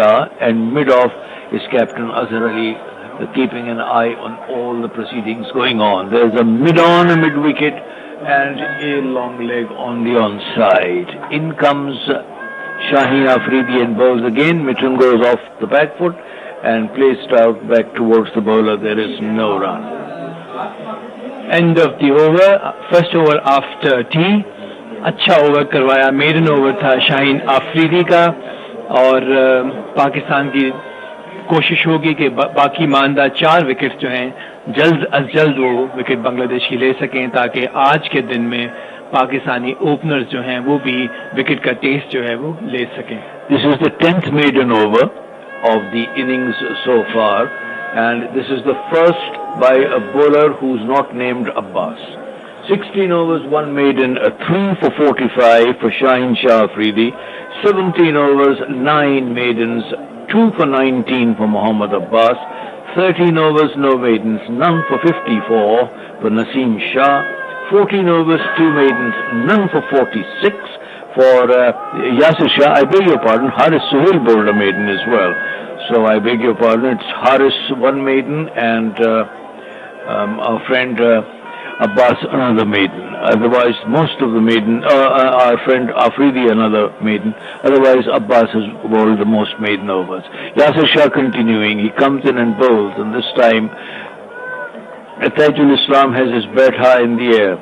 and mid-off is Captain Azhar Ali, keeping an eye on all the proceedings going on. There's a mid-on, a mid-wicket, and a long leg on the onside. In comes Shaheen Afridi and bowls again. Mitchell goes off the back foot and placed out back towards the bowler. There is no run. End of the over, first over after tea. अच्छा over करवाया, maiden over था शाहीन आफरीदी का, और पाकिस्तान की कोशिश होगी कि बाकी मानदा 4 विकेट जो हैं जल्द अज जल्द वो विकेट बांग्लादेश की ले सकें, ताकि आज के दिन में पाकिस्तानी ओपनर्स जो हैं वो भी विकेट का टेस्ट जो है वो ले सकें. This is the 10th maiden over of the innings so far, and this is the first by a bowler who's not named Abbas. 16 overs, 1 maiden, a 3 for 45 for Shaheen Shah Afridi. 17 overs, 9 maidens, 2 for 19 for Mohammad Abbas. 13 overs, no maidens, none for 54 for Naseem Shah. 14 overs, 2 maidens, none for 46 for Yasir Shah. I beg your pardon, Haris Sohail bowled a maiden as well. So I beg your pardon, it's Haris 1 maiden and our friend Abbas another maiden. Otherwise, most of the maiden, our friend Afridi another maiden. Otherwise, Abbas has bowled the most maiden overs. Yasir Shah continuing. He comes in and bowls, and this time Tajul Islam has his bat high in the air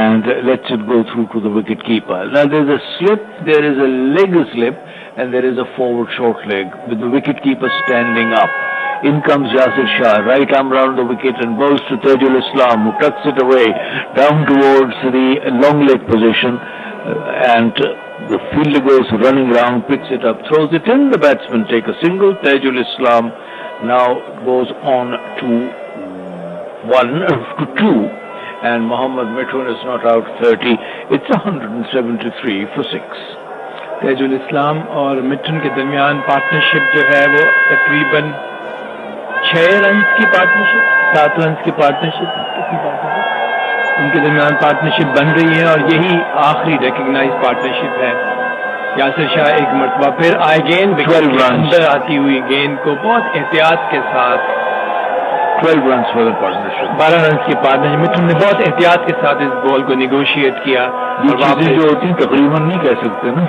and lets it go through to the wicket keeper. Now there is a slip, there is a leg slip, and there is a forward short leg with the wicket keeper standing up. In comes Yasir Shah, right arm round the wicket and bowls to Tajul Islam, who tucks it away down towards the long leg position, and the fielder goes running round, picks it up, throws it in. The batsmen take a single. Tajul Islam now goes on to 2, and Mohammad Mithun is not out 30. It's 173 for 6. Tajul Islam और मिठुन के दरमियान partnership जो है वो तकरीबन 6 runs की partnership, 7 runs की partnership, उनके दरमियान पार्टनरशिप बन रही है, और यही आखिरी रिकग्नाइज पार्टनरशिप है. यासिर शाह एक मरतबा फिर आए गेंद विकेट के अंदर आती हुई गेंद को बहुत एहतियात के साथ 12 runs for the partnership. 12 run की पार्टनरशिप. मिठुन ने बहुत एहतियात के साथ इस बॉल को निगोशिएट किया. ये चीजें जो होती तकरीबन नहीं कह सकते ना.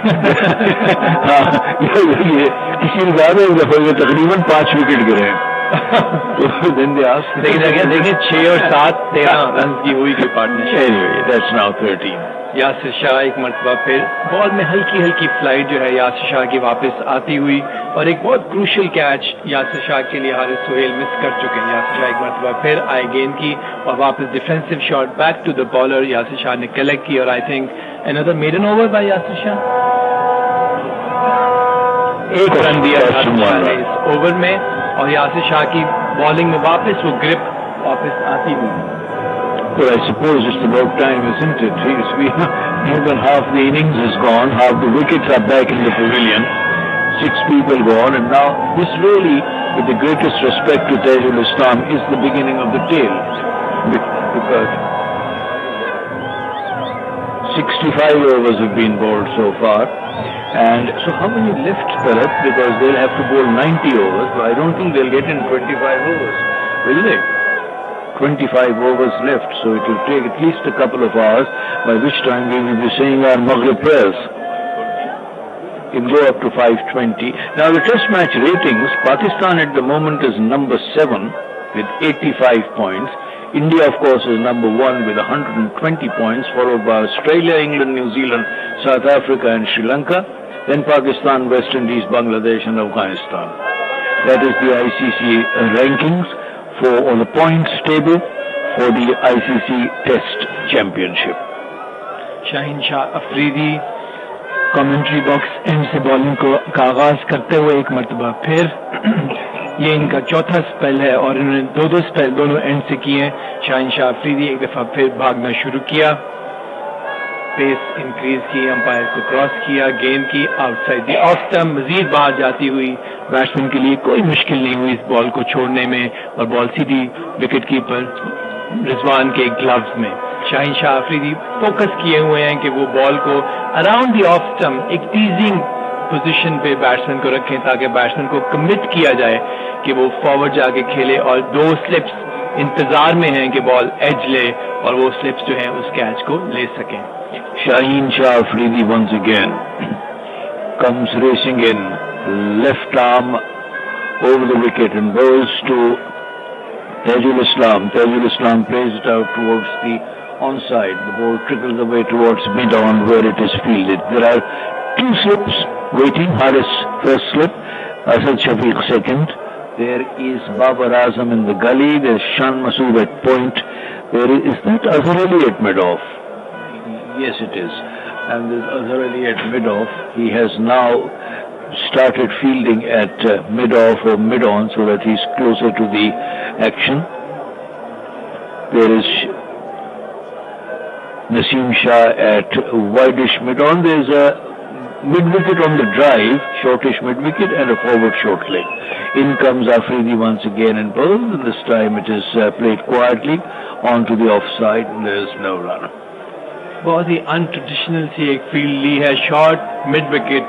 ये किसी ज्यादा दफा तकरीबन 5 विकेट गिरे हैं. देखिए 6 और 7 13 रन की हुई थी partnership. Anyway, that's now 13. Yasir Shah एक मरतबा फिर बॉल में हल्की हल्की फ्लाइट जो है यासिर शाह की वापस आती हुई, और एक बहुत क्रूशियल कैच यासिर शाह के लिए हारिस सोहेल मिस कर चुके हैं. यासिर शाह एक मरतबा फिर आए गेंद की और वापस defensive shot back to the bowler. Yasir Shah ने कलेक्ट की, और I think another maiden over by Yasir Shah. 1 run दिया यासिर शाह ने इस ओवर में, और यासिर शाह की बॉलिंग में वापस वो ग्रिप वापस आती हुई. Well, I suppose it's about time, isn't it? More than half the innings is gone, half the wickets are back in the pavilion, 6 people gone, and now this really, with the greatest respect to Tajul Islam, is the beginning of the tale. Because 65 overs have been bowled so far, and so how many left, Bharat? Because they'll have to bowl 90 overs, but I don't think they'll get in 25 overs, will they? 25 overs left, so it will take at least a couple of hours, by which time we will be saying our Maghrib prayers. It can go up to 5:20. Now the test match ratings, Pakistan at the moment is number 7 with 85 points. India, of course, is number 1 with 120 points, followed by Australia, England, New Zealand, South Africa and Sri Lanka. Then Pakistan, West Indies, Bangladesh and Afghanistan. That is the ICC rankings or the points table for the ICC Test Championship. Shaheen Shah Afridi commentary box and से bowling का आगाज करते हुए एक मरतबा फिर ये इनका चौथा स्पेल है, और इन्होंने 2 स्पेल दोनों एंड से किए हैं. शाहीन शाह अफरीदी एक दफा फिर भागना शुरू किया, पेस इंक्रीज की, अंपायर को क्रॉस किया, गेंद की आउटसाइड दी ऑफ स्टंप, मजीद बाहर जाती हुई. बैट्समैन के लिए कोई मुश्किल नहीं हुई इस बॉल को छोड़ने में, और बॉल सीधी विकेट कीपर रिजवान के ग्लव्स में. शाहीन शाह अफरीदी फोकस किए हुए हैं कि वो बॉल को अराउंड द ऑफ स्टंप एक टीजिंग पोजीशन पे बैट्समैन को रखें ताकि बैट्समैन को कमिट किया जाए कि वो फॉरवर्ड जाके खेले, और 2 स्लिप्स इंतजार में हैं कि बॉल एज ले और वो स्लिप्स जो हैं उस कैच को ले सकें। Shaheen Shah Afridi once again comes racing in, left arm over the wicket and bowls to Tajul Islam. Tajul Islam plays it out towards the onside. The ball trickles away towards mid-on where it is fielded. There are 2 slips waiting. Haris first slip, Asad Shafiq second. There is Babar Azam in the gully. There's Shan Masood at point. Is that Azhar Ali at mid-off? Yes, it is. And there's Azhar Ali at mid-off. He has now started fielding at mid-off or mid-on so that he's closer to the action. There is Naseem Shah at wideish mid-on. There's a mid-wicket on the drive, shortish mid-wicket, and a forward short leg. In comes Afridi once again and bowls, and this time it is played quietly onto the offside, and there's no run. बहुत ही untraditional सी एक field ली है, short mid wicket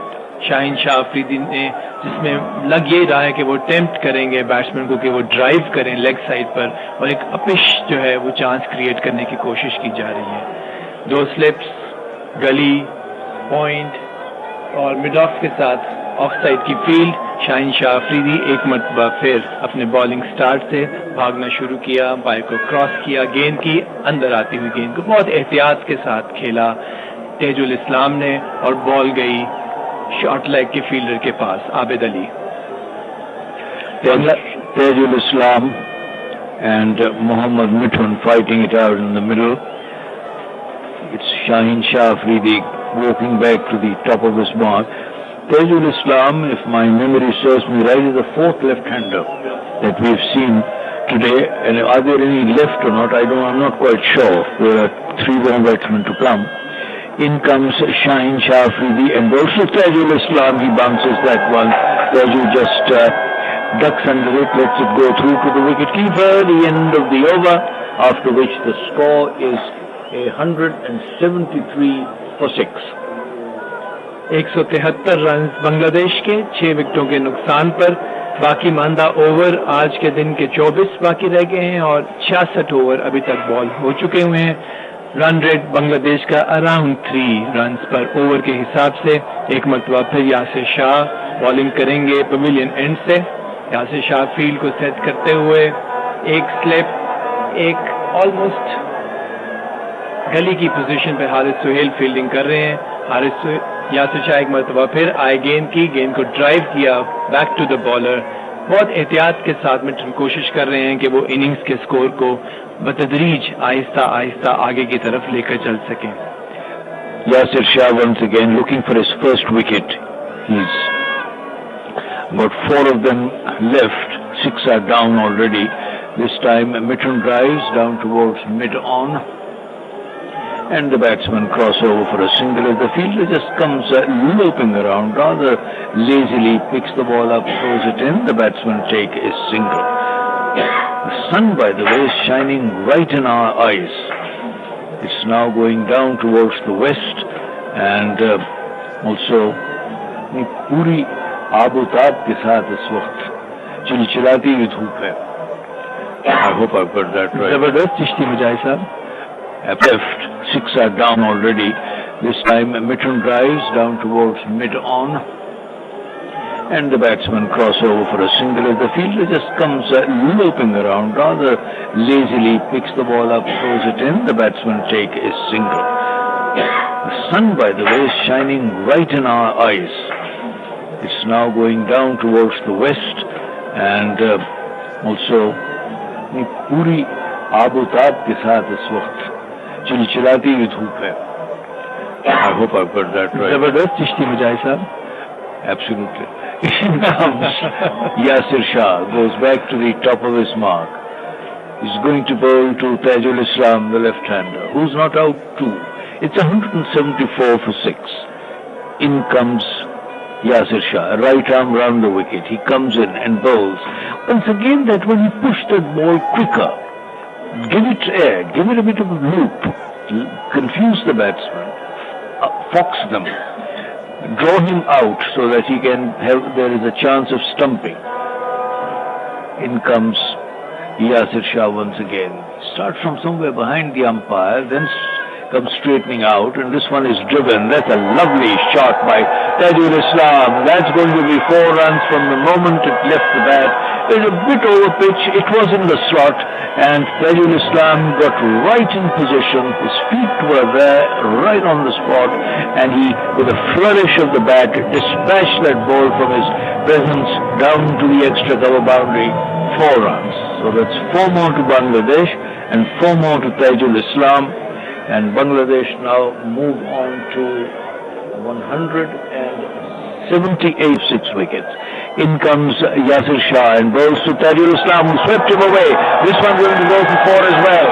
Shaheen Shah Afridi ने, जिसमें लग ये रहा है कि वो अटेम्प्ट करेंगे बैट्समैन को कि वो ड्राइव करें लेग साइड पर, और एक अपिश जो है वो चांस क्रिएट करने की कोशिश की जा रही है। 2 स्लिप्स, गली, पॉइंट और मिड ऑफ के साथ ऑफ साइड की फील्ड। शाहीन शाह अफरीदी एक मरतबा फिर अपने बॉलिंग स्टार्ट से भागना शुरू किया, बाई को क्रॉस किया, गेंद की अंदर आती हुई गेंद को बहुत एहतियात के साथ खेला तेजुल इस्लाम ने, और बॉल गई शॉर्ट लेग के फील्डर के पास, Abid Ali. Tajul Islam and Mohammad Mithun fighting it out in the middle. It's Shaheen Shah Afridi walking back to the top of his mark. Tajul Islam, if my memory serves me right, is the 4th left-hander that we've seen today. And are there any left or not? I'm not quite sure. There are 3 more batsmen to come. In comes Shaheen Shah Afridi and also Tajul Islam. He bounces that one. Tajul just ducks under it, lets it go through to the wicket-keeper. The end of the over, after which the score is 173 for 6. 173 run Bangladesh के 6 विकेटों के नुकसान पर। बाकी मांदा over आज के दिन के 24 बाकी रह गए हैं और 66 ओवर अभी तक बॉल हो चुके हुए हैं। रन रेट बांग्लादेश का अराउंड 3 रन पर ओवर के हिसाब से। एक मरतबा फिर यासिर शाह बॉलिंग करेंगे पवेलियन एंड से। यासिर शाह फील्ड को सेट करते हुए एक स्लिप, एक ऑलमोस्ट गली की पोजीशन पे हारिस सुहेल फील्डिंग कर रहे हैं। यासिर शाह एक मरतबा फिर आए, गेंद को ड्राइव किया बैक टू द बॉलर। बहुत एहतियात के साथ मिटन कोशिश कर रहे हैं कि वो इनिंग्स के स्कोर को बतदरीज आहिस्ता आहिस्ता आगे की तरफ लेकर चल सकें। Yasir Shah once again looking for his first wicket. He's got 4 of them left. 6 are down already. This time Mitton drives down towards mid-on, and the batsman cross over for a single as the fielder just comes loping around rather lazily, picks the ball up, throws it in. The batsman take a single. The sun, by the way, is shining right in our eyes. It's now going down towards the west, and also पूरी आबोताब के साथ इस वक्त चिलचिलाती हुई धूप है। I hope I've got that right. जबरदस्त चिश्ती मिजाज साहब। Left, 6 are down already. This time Mitton drives down towards mid-on, and the batsman cross over for a single as the fielder just comes loping around rather lazily, picks the ball up, throws it in. The batsman take a single. The sun, by the way, is shining right in our eyes. It's now going down towards the west, and also पूरी आबोताब के साथ इस वक्त चिलचिलाती हुई धूप है। I hope I've got that right. जबरदस्त चिश्ती मिजाज साहब। Absolutely. In comes Yasir Shah, goes back to the top of his mark. He's going to bowl to Tajul Islam, the left-hander, who's not out too. It's 174 for 6. In comes Yasir Shah, right arm round the wicket. He comes in and bowls. Once again, that when he pushed that ball quicker, give it air, give it a bit of a loop, confuse the batsman, fox them. draw him out so that he can have, there is a chance of stumping. In comes Yasir Shah once again. Starts from somewhere behind the umpire, then comes straightening out, and this one is driven. That's a lovely shot by Tajul Islam. That's going to be 4 runs from the moment it left the bat. It's a bit over pitch. It was in the slot, and Tajul Islam got right in position. His feet were there, right on the spot, and he, with a flourish of the bat, dispatched that ball from his presence down to the extra cover boundary. 4 runs. So that's 4 more to Bangladesh and 4 more to Tajul Islam. And Bangladesh now move on to 178 6 wickets. In comes Yasir Shah and bowls to Tajul Islam, who swept him away. This one going to go for 4 as well.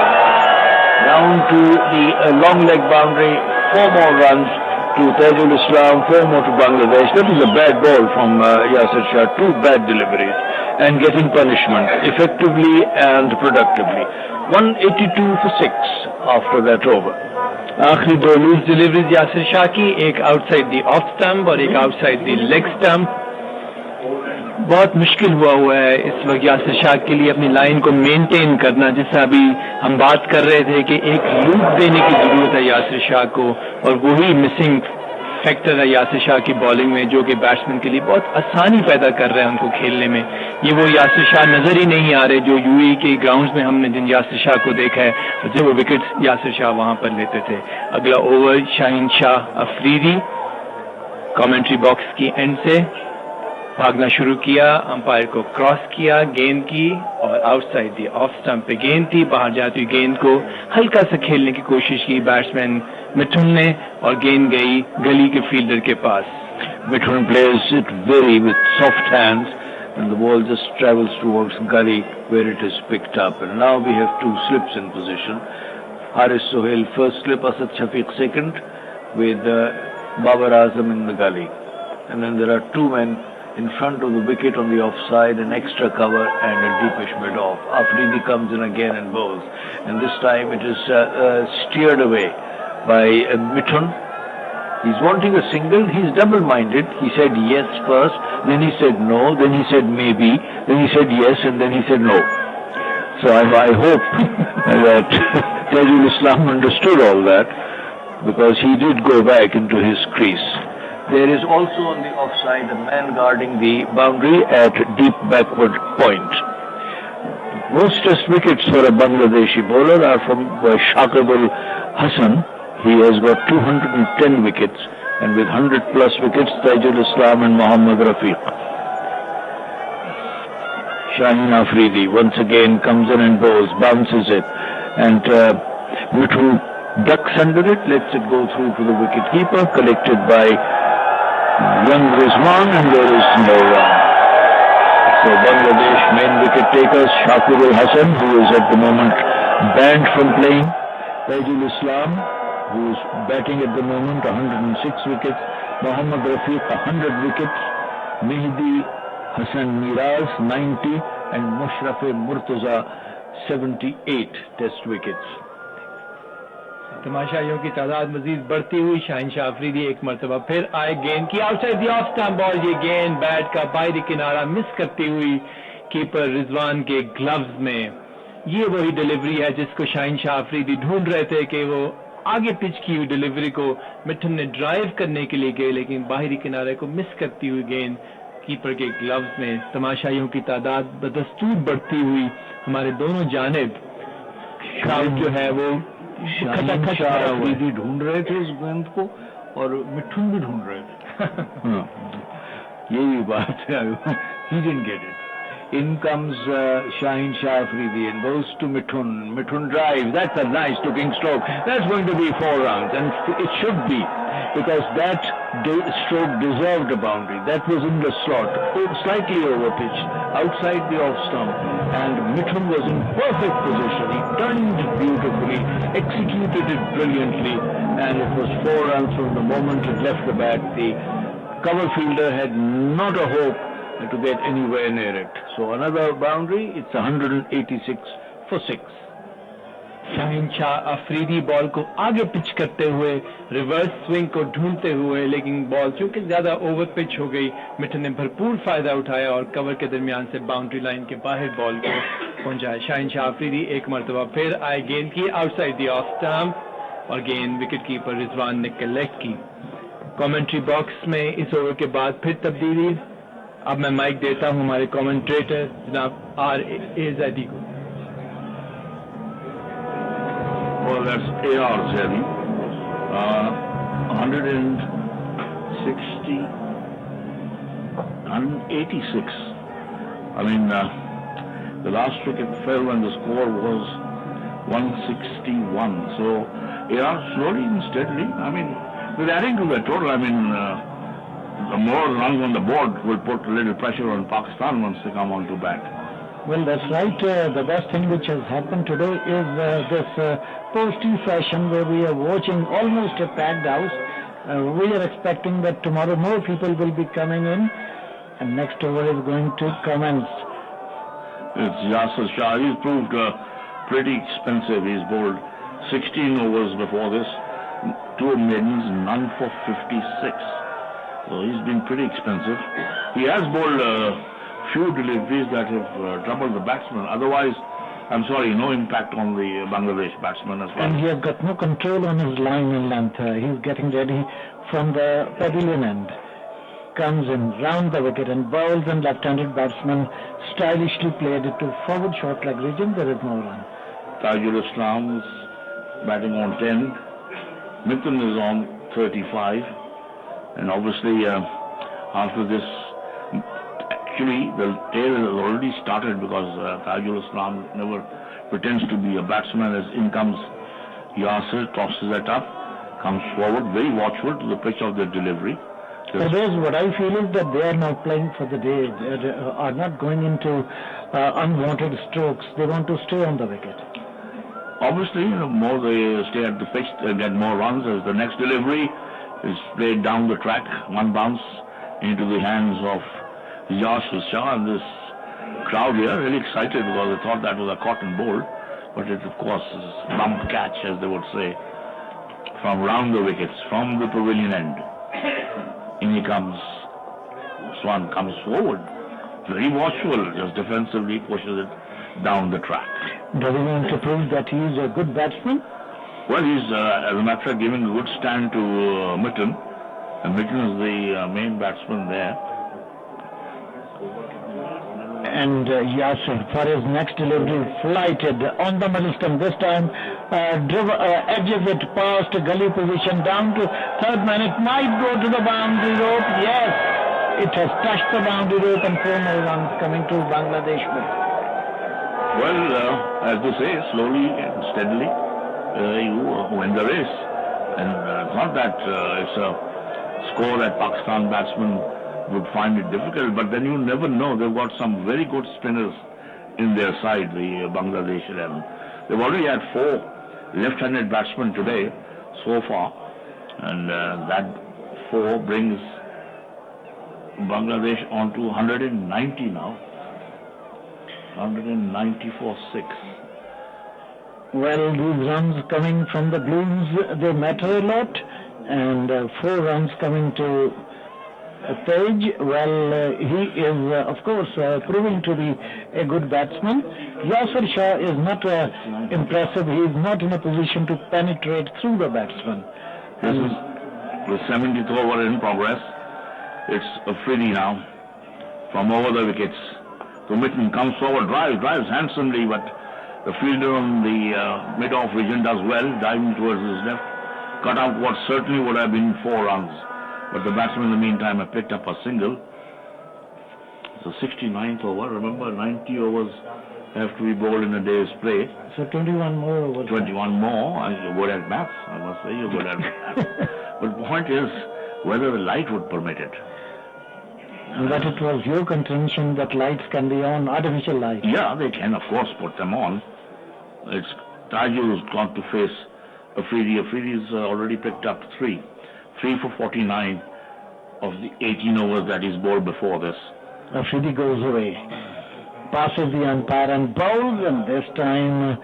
Down to the long leg boundary, 4 more runs to Tajul Islam, 4 more to Bangladesh. That is a bad ball from Yasir Shah, 2 bad deliveries, and getting punishment effectively and productively. 182 for 6 after that over. आखिरी 2 loose deliveries Yasir Shah की, एक outside the off stump और एक outside the leg stump. बहुत मुश्किल हुआ है इस वक्त यासिर शाह के लिए अपनी लाइन को मेंटेन करना. जैसा अभी हम बात कर रहे थे कि एक लूप देने की जरूरत है यासिर शाह को, और वही मिसिंग फैक्टर है यासिर शाह की बॉलिंग में, जो कि बैट्समैन के लिए बहुत आसानी पैदा कर रहे हैं उनको खेलने में. ये वो यासिर शाह नजर ही नहीं आ रहे जो यूएई के ग्राउंड्स में हमने जिन यासिर शाह को देखा है, और जब वो विकेट्स यासिर शाह वहां पर लेते थे. अगला over Shaheen Shah Afridi commentary box की एंड से भागना शुरू किया. अंपायर को क्रॉस किया गेंद की, और आउटसाइड दी ऑफ स्टंप पे गेंद थी. बाहर जाती हुई गेंद को हल्का सा खेलने की कोशिश की बैट्समैन मिथुन ने, और गेंद गई गली के फील्डर के पास. Mithun plays it very with soft hands, and the ball just travels towards gully where it is picked up. And now we have 2 slips in position. Haris Sohail first slip, Asad Shafiq second, with Babar Azam in the gully. And then there are 2 men in front of the wicket on the offside, an extra cover and a deepish mid off. Afridi comes in again and bowls, and this time it is steered away by Mithun. He's wanting a single. He's double-minded. He said yes first, then he said no, then he said maybe, then he said yes, and then he said no. So I hope that Tajul Islam understood all that, because he did go back into his crease. There is also on the offside a man guarding the boundary at deep backward point. Most test wickets for a Bangladeshi bowler are from Shakib Ul Hasan. He has got 210 wickets, and with 100 plus wickets, Tajul Islam and Mohammad Rafiq. Shaheen Afridi once again comes in and bowls, bounces it, and Mithun ducks under it, lets it go through to the wicket keeper, collected by young Rizwan, and there is no run. So Bangladesh main wicket takers, Shakib Ul Hasan, who is at the moment banned from playing, Tajul Islam, who is batting at the moment, 106 wickets, Mohammad Rafiq 100 wickets, Mehdi Hassan Miraz 90, and Mushraf Murtaza 78 test wickets. तमाशाइयों की तादाद मजीद बढ़ती हुई. शाहीन शाह अफरीदी एक मरतबा फिर आए गेंद की outside the off stump ball. ये गेंद बैट का बाहरी किनारा मिस करती हुई कीपर रिजवान के ग्लव्स में. ये वही डिलीवरी है जिसको शाहीन शाह अफरीदी ढूंढ रहे थे, कि वो आगे पिच की हुई डिलीवरी को मिथुन ने ड्राइव करने के लिए गए, लेकिन बाहरी किनारे को मिस करती हुई गेंद कीपर के ग्लव्स में. तमाशाइयों की तादाद बदस्तूर बढ़ती हुई हमारे दोनों जानिब. क्राउड जो है वो शाहीन शाह अफरीदी ढूंढ रहे थे इस गेंद को, और मिथुन भी ढूंढ रहे थे. यही बात है. He didn't get it. In comes Shaheen Shah Afridi and goes to Mithun. Mithun drives. That's a nice looking stroke. That's going to be 4 runs, and it should be, because that stroke deserved a boundary. That was in the slot, slightly over pitch, outside the off stump, and Mithun was in perfect position. He turned it beautifully, executed it brilliantly, and it was 4 runs from the moment it left the bat. The cover fielder had not a hope to get anywhere near it. So another boundary. It's 186 for 6. Shaheen Shah Afridi ball को आगे pitch करते हुए reverse swing को ढूंढते हुए, लेकिन ball चूंकि ज्यादा ओवर पिच हो गई, मिटन ने भरपूर फायदा उठाया और कवर के दरमियान से बाउंड्री लाइन के बाहर बॉल को पहुंचाया। शाहीन शाह अफरीदी एक मरतबा फिर आए गेंद की आउटसाइड द ऑफ स्टंप और गेंद विकेट कीपर रिजवान ने कलेक्ट की। कमेंट्री बॉक्स में इस ओवर के बाद फिर तब्दीली। अब मैं माइक देता हूं हमारे कमेंट्रेटर जनाब R.A. ज़ैदी को। Well, that's A.R. Zedi. 160, 186. I mean, the last wicket fell when the score was 161. So, A.R. slowly and steadily, I mean, with adding to the total, I mean, the more runs on the board will put a little pressure on Pakistan once they come on to bat. Well, that's right. The best thing which has happened today is this post-tea session where we are watching almost a packed house. We are expecting that tomorrow more people will be coming in and next over is going to commence. It's Yasir Shah. He's proved pretty expensive. He's bowled 16 overs before this, 2 maidens, none for 56. So he's been pretty expensive. He has bowled few deliveries that have troubled the batsman. Otherwise, I'm sorry, no impact on the Bangladesh batsman as well. And he has got no control on his line in length. He's getting ready from the pavilion end. Comes in round the wicket and bowls, and left-handed batsman stylishly played it to forward short leg region. There is no run. Tajul Islam's batting on 10. Mithun is on 35. And obviously, after this, actually, the tale has already started because Tajul Islam never pretends to be a batsman. As in comes Yasir, tosses it up, comes forward, very watchful to the pitch of the delivery. For those, what I feel is that they are not playing for the day. They are not going into unwanted strokes. They want to stay on the wicket. Obviously, the more they stay at the pitch, they get more runs as the next delivery is played down the track. One bounce into the hands of Yasir Shah, and this crowd here really excited because they thought that was a cotton bowl, but it of course is bump catch, as they would say, from round the wickets, from the pavilion end. In he comes, Swan comes forward, very watchful, just defensively pushes it down the track. Does he want to prove that he is a good batsman? Well, he's, as a matter of fact, giving a good stand to Mitten, and Mitten is the main batsman there. And Yasir, for his next delivery, flighted on the middle stump. This time, edges it past gully position down to third man. It might go to the boundary rope. Yes, it has touched the boundary rope, and 4 more runs coming to Bangladesh. Well, as they say, slowly and steadily, you win the race. And it's not that it's a score that Pakistan batsmen would find it difficult, but then you never know. They've got some very good spinners in their side, the Bangladesh 11. They've already had 4 left-handed batsmen today so far, and that 4 brings Bangladesh on to 190 now. 190 for 6. Well, these runs coming from the Blues, they matter a lot, and 4 runs coming to Page. Well, he is, of course, proving to be a good batsman. Yasir Shah is not impressive. He is not in a position to penetrate through the batsman. This is the 70th over in progress. It's Afridi now from over the wickets. So Mitten comes forward, drives handsomely, but the fielder on the mid-off region does well, diving towards his left. Cut out what certainly would have been 4 runs. But the batsman in the meantime have picked up a single. It's the 69th over. Remember, 90 overs have to be bowled in a day's play. So 21 more overs. 21 more. You're good at maths, I must say. You're good at maths. But the point is whether the light would permit it. And that it was your contention that lights can be on, artificial lights. Yeah, they can, of course, put them on. It's Tajul who's got to face Afridi. Afridi's already picked up 3 for 49 of the 18 overs that he's bowled before this. Afridi goes away, passes the umpire and bowls, and this time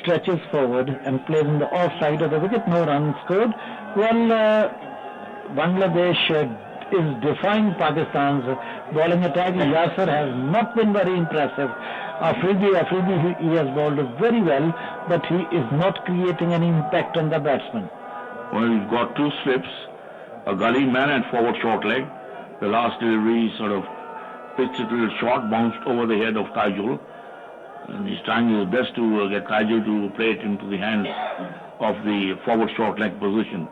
stretches forward and plays in the off side of the wicket. No runs scored. Well, Bangladesh is defying Pakistan's bowling attack. Yasir has not been very impressive. Afridi, he has bowled very well, but he is not creating any impact on the batsman. Well, he's got two slips, a gully man and forward short leg. The last delivery sort of pitched it a little short, bounced over the head of Taijul. And he's trying his best to get Taijul to play it into the hands of the forward short leg position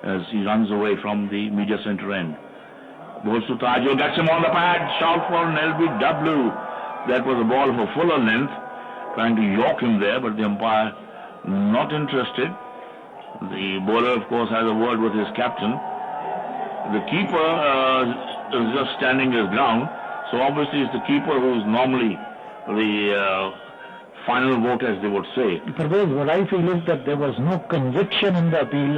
as he runs away from the media center end. Goes to Taijul, gets him on the pad, shout for an LBW. That was a ball for fuller length, trying to york him there, but the umpire not interested. The bowler, of course, has a word with his captain. The keeper is just standing his ground, so obviously it's the keeper who is normally the final vote, as they would say. Pervez, what I feel is that there was no conviction in the appeal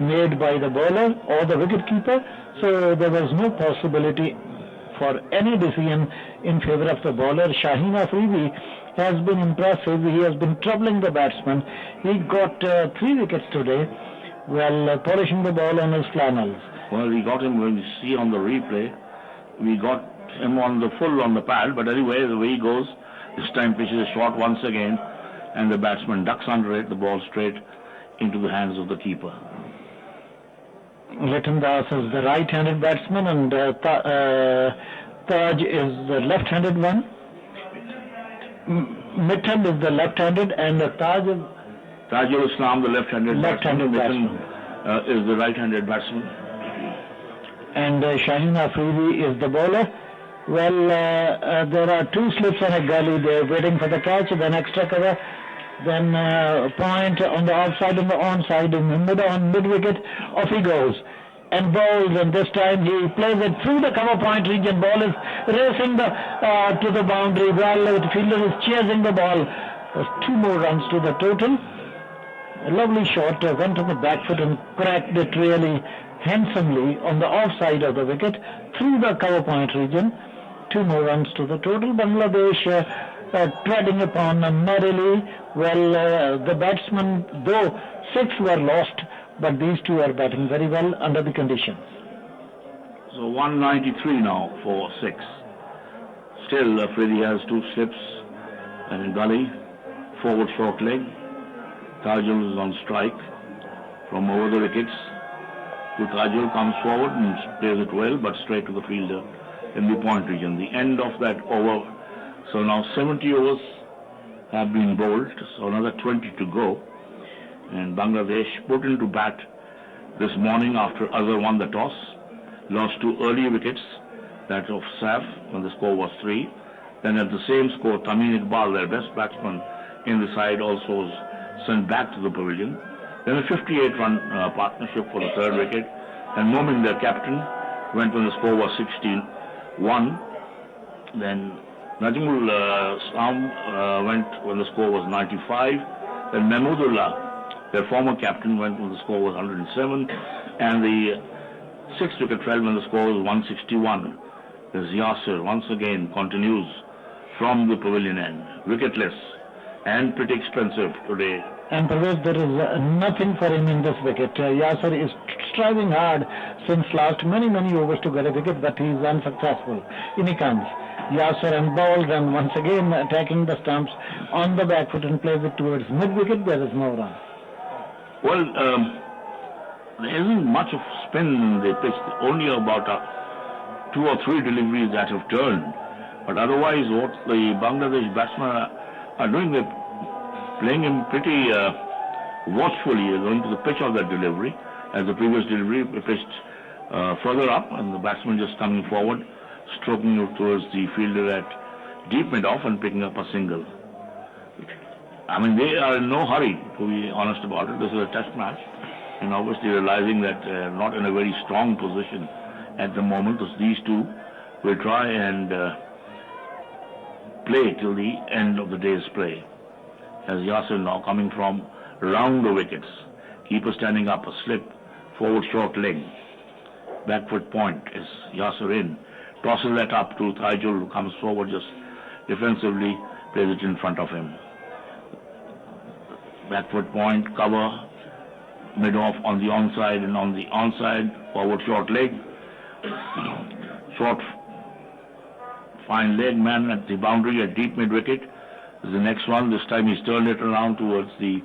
made by the bowler or the wicketkeeper, so there was no possibility for any decision in favor of the bowler. Shaheen Afridi has been impressive. He has been troubling the batsman. He got 3 wickets today while polishing the ball on his flannels. Well, we got him, when you see on the replay, we got him on the full on the pad, but anyway, the way he goes, this time pitches a shot once again, and the batsman ducks under it, the ball straight into the hands of the keeper. Liton Das is the right-handed batsman and Taj is the left-handed one. Mitten is the left-handed and Tajul Islam, the left-handed batsman. batsman. Is the right-handed batsman. And Shaheen Afridi is the bowler. Well, there are 2 slips and a gully. They're waiting for the catch, then extra cover, then point on the offside and the onside, on mid-wicket, off he goes. And bowls, and this time he plays it through the cover point region. Ball is racing to the boundary. Well, the fielder is chasing the ball. There's 2 more runs to the total. A lovely shot, went on the back foot and cracked it really handsomely on the offside of the wicket through the cover point region. 2 more runs to the total. Bangladesh treading upon merrily. Well, the batsmen, though 6 were lost, but these 2 are batting very well under the conditions. So 193 now for 6. Still, Afridi has 2 slips and a gully, forward short leg. Tajul is on strike from over the wickets. Tajul comes forward and plays it well, but straight to the fielder in the point region. The end of that over. So now 70 overs have been bowled, so another 20 to go. And Bangladesh put into bat this morning after Azhar won the toss. Lost 2 early wickets, that of Saf when the score was 3. Then at the same score, Tamim Iqbal, their best batsman in the side, also was sent back to the pavilion. Then a 58-run partnership for the 3rd wicket. And Momin, their captain, went when the score was 16-1. Then Najmul Islam went when the score was 95. Then Mahmudullah, their former captain, went when the score was 107. And the 6th wicket fell when the score was 161. As Yasir once again continues from the pavilion end, wicketless and pretty expensive today. And Pervez, there is nothing for him in this wicket. Yasir is striving hard since last many overs to get a wicket, but he is unsuccessful. In he comes, Yasir and bowls, and once again attacking the stumps on the back foot and plays it towards mid-wicket. There is no run. Well, there isn't much of spin in the pitch, only about 2 or 3 deliveries that have turned. But otherwise, what the Bangladesh batsmen are doing, they're playing him pretty watchfully, going to the pitch of that delivery. As the previous delivery pitched further up, and the batsman just coming forward, stroking it towards the fielder at deep mid-off and picking up a single. I mean, they are in no hurry, to be honest about it. This is a test match, and obviously realizing that not in a very strong position at the moment, as these 2 will try and play till the end of the day's play. As Yasir now coming from round the wickets, keeper standing up, a slip, forward short leg, back foot point is Yasir in, tosses that up to Taijul, who comes forward just defensively, plays it in front of him. Backward point, cover, mid-off on the onside, and on the onside, forward short leg. Short, fine leg, man at the boundary, a deep mid-wicket. Is the next one. This time he's turned it around towards the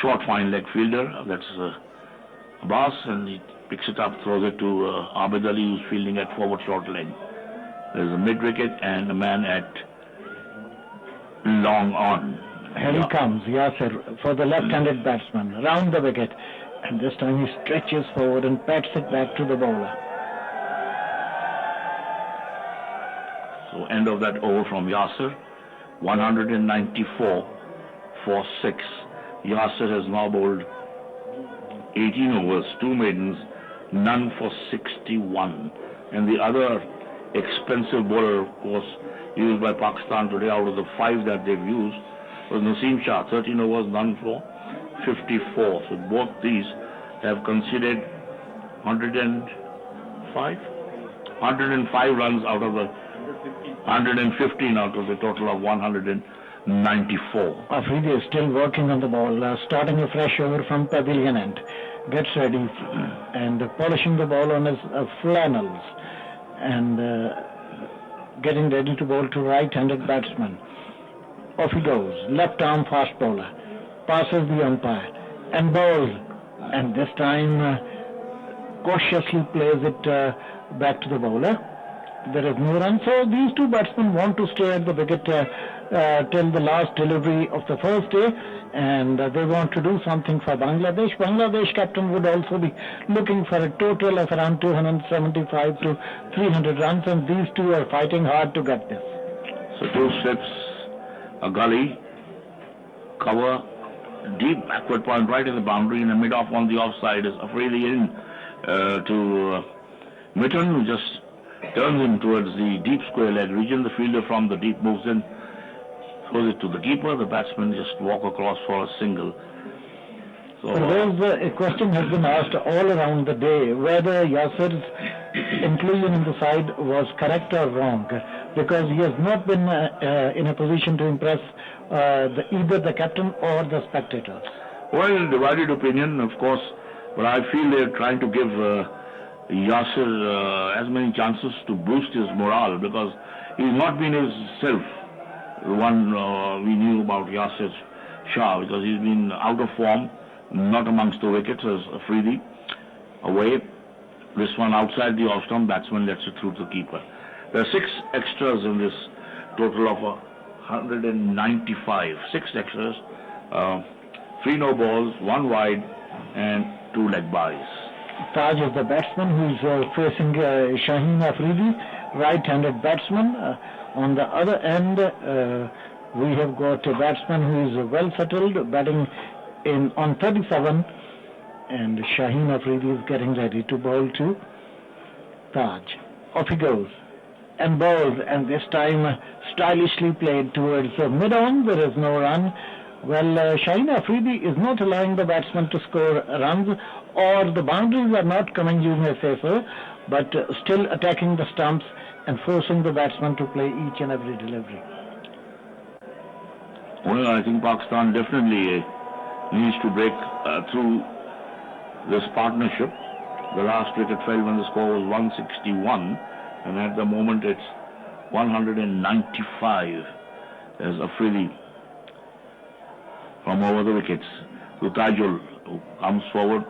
short, fine leg fielder. That's Abbas, and he picks it up, throws it to Abid Ali, who's fielding at forward short leg. There's a mid-wicket and a man at long on. Here he comes, Yasir, for the left-handed batsman, round the wicket. And this time he stretches forward and pats it back to the bowler. So end of that over from Yasir. 194 for 6. Yasir has now bowled 18 overs, 2 maidens, none for 61. And the other expensive bowler, of course, used by Pakistan today out of the 5 that they've used was Naseem Shah, 13 overs, none for 54. So both these have conceded 105 runs out of the 115 out of the total of 194. Afridi is still working on the ball, starting a fresh over from pavilion end. Gets ready and polishing the ball on his flannels and getting ready to bowl to right-handed batsman. Off he goes, left arm fast bowler, passes the umpire and bowls, and this time cautiously plays it back to the bowler. There is no run, so these two batsmen want to stay at the wicket till the last delivery of the first day, and they want to do something for Bangladesh. Bangladesh captain would also be looking for a total of around 275 to 300 runs, and these two are fighting hard to get this. So 2 slips, a gully, cover, deep backward point right in the boundary, and the mid-off on the offside is Afridi in to Mitten, who just turns him towards the deep square leg region. The fielder from the deep moves in, throws it to the keeper. The batsman just walk across for a single. So a question has been asked all around the day whether Yasir's inclusion in the side was correct or wrong, because he has not been in a position to impress either the captain or the spectators. Well, divided opinion, of course, but I feel they're trying to give Yasir as many chances to boost his morale, because he's not been himself. The one we knew about Yasir Shah, because he's been out of form, not amongst the wickets as Afridi away. This one outside the off-stump, batsman lets it through to the keeper. There are 6 extras in this total of 195. 6 extras, 3 no balls, 1 wide, and 2 leg byes. Taj is the batsman who is facing Shaheen Afridi, right-handed batsman. On the other end, we have got a batsman who is well settled, batting on 37, and Shaheen Afridi is getting ready to bowl to Taj. Off he goes and bowls, and this time stylishly played towards mid-on. There is no run. Well, Shaheen Afridi is not allowing the batsman to score runs, or the boundaries are not coming, you may say so, but still attacking the stumps and forcing the batsman to play each and every delivery. Well, I think Pakistan definitely needs to break through this partnership. The last wicket fell when the score was 161, and at the moment it's 195. There's Afridi from over the wickets to Tajul, who comes forward,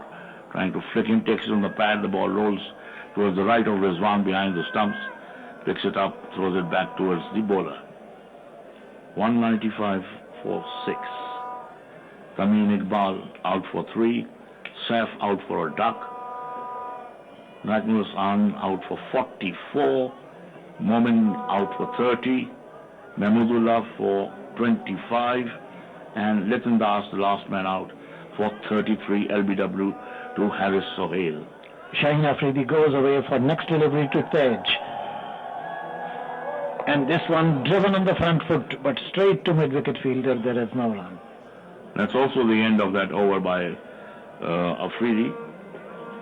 trying to flick him, takes it on the pad. The ball rolls towards the right of Rizwan behind the stumps, picks it up, throws it back towards the bowler. 195 for 6. Tamim Iqbal out for 3. Saif out for a duck. Nagnus An out for 44. Momin out for 30. Mahmudullah for 25. And Litan Das, the last man out, for 33 LBW to Haris Sohail. Shaheen Afridi goes away for next delivery to Tej. And this one driven on the front foot, but straight to mid-wicket fielder. There is no run. That's also the end of that over by Afridi.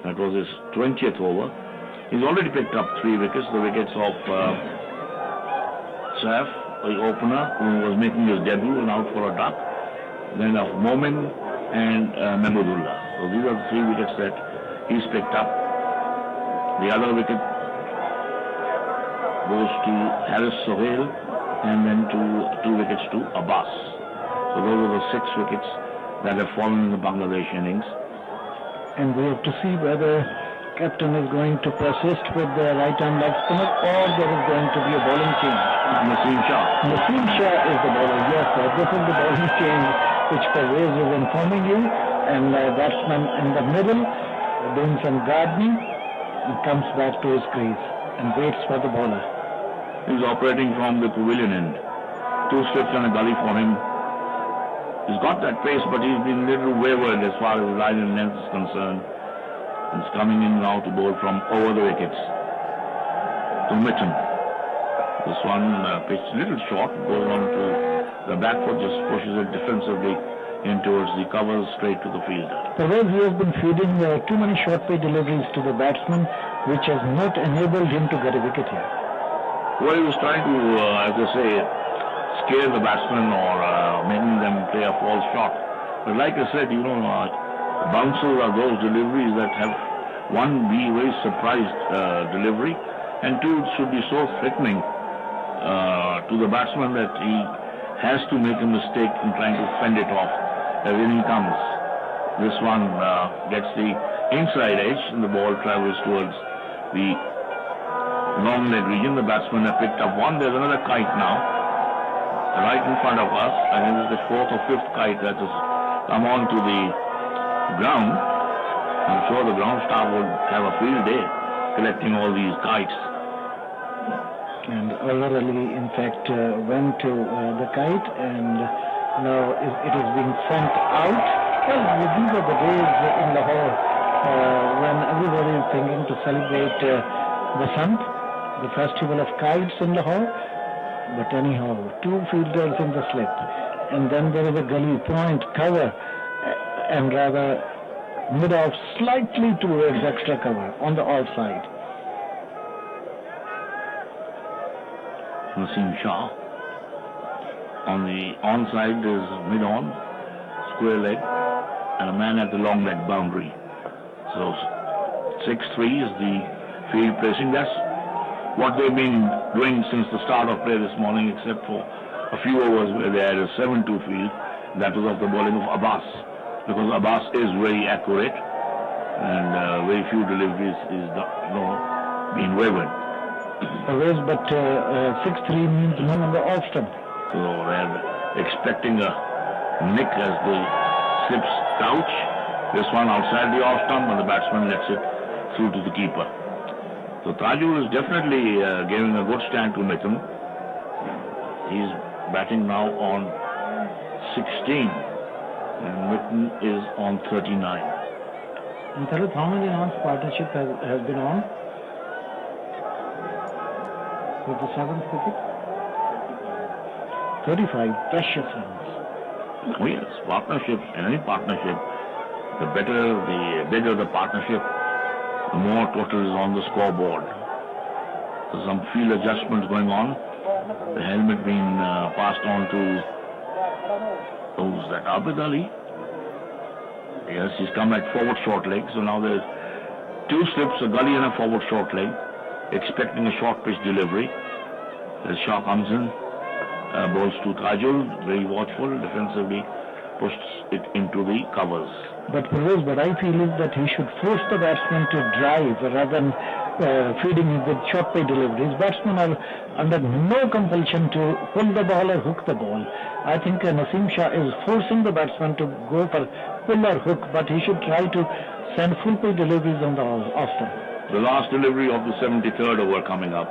That was his 20th over. He's already picked up 3 wickets. The wickets of Saif the opener, who was making his debut and out for a duck. Then of Momin and Mahmudullah. So these are the 3 wickets that he's picked up. The other wicket goes to Haris Sohail, and then 2 wickets to Abbas. So those are the 6 wickets that have fallen in the Bangladesh innings. And we have to see whether captain is going to persist with the right-arm leg spinner or there is going to be a bowling change. Naseem Shah. Naseem Shah is the bowler, yes sir. This is the bowling change which Pervez is informing you. And batsman in the middle doing some gardening and comes back to his crease and waits for the bowler. He's operating from the pavilion end. 2 slips and a gully for him. He's got that pace, but he's been a little wayward as far as line and length is concerned. He's coming in now to bowl from over the wickets to Mitten. This one pitched a little short, goes on to the back foot, just pushes it defensively in towards the covers straight to the fielder. Pervez, he has been feeding too many short play deliveries to the batsman, which has not enabled him to get a wicket here. Well, he was trying to, as I say, scare the batsmen or making them play a false shot. But like I said, bounces are those deliveries that have, one, be very surprised delivery, and 2, it should be so threatening to the batsman that he has to make a mistake in trying to fend it off as in comes. This one gets the inside edge and the ball travels towards the long leg region. The batsmen have picked up one. There's another kite now right in front of us. I think this is the 4th or 5th kite that has come on to the ground. I'm sure the ground staff would have a field day collecting all these kites. And Azhar Ali, in fact, went to the kite, and now it is being sent out. Well, these are the days in Lahore when everybody is thinking to celebrate Basant, the festival of kites in Lahore. But anyhow, 2 fielders in the slip, and then there is a gully point cover, and rather mid-off slightly towards extra cover on the off side. Naseem Shah. On the onside is mid-on, square leg, and a man at the long leg boundary. So 6-3 is the field placing. That's what they've been doing since the start of play this morning, except for a few overs where they had a 7-2 field. That was of the bowling of Abbas, because Abbas is very accurate and very few deliveries is being wavered. But 6-3 means no on the off stump. So they're expecting a nick as the slips couch. This one outside the off stump, and the batsman lets it through to the keeper. So Tajul is definitely giving a good stand to Mitten. He's batting now on 16, and Mitten is on 39. And Talat, how many rounds partnership has been on with the 7th wicket? 35 precious runs. Oh yes, partnership, any partnership, the bigger the partnership, the more total is on the scoreboard. There's some field adjustments going on. The helmet being passed on to, who's that, Abid Ali? Yes, he's come at forward short leg. So now there's 2 slips, a gully and a forward short leg, expecting a short pitch delivery. As Shah comes in, bowls to Tajul, very watchful, defensively pushes it into the covers. But Pervez, what I feel is that he should force the batsman to drive rather than feeding him with short play deliveries. Batsmen are under no compulsion to pull the ball or hook the ball. I think Naseem Shah is forcing the batsman to go for pull or hook, but he should try to send full play deliveries on the off stump. The last delivery of the 73rd over coming up.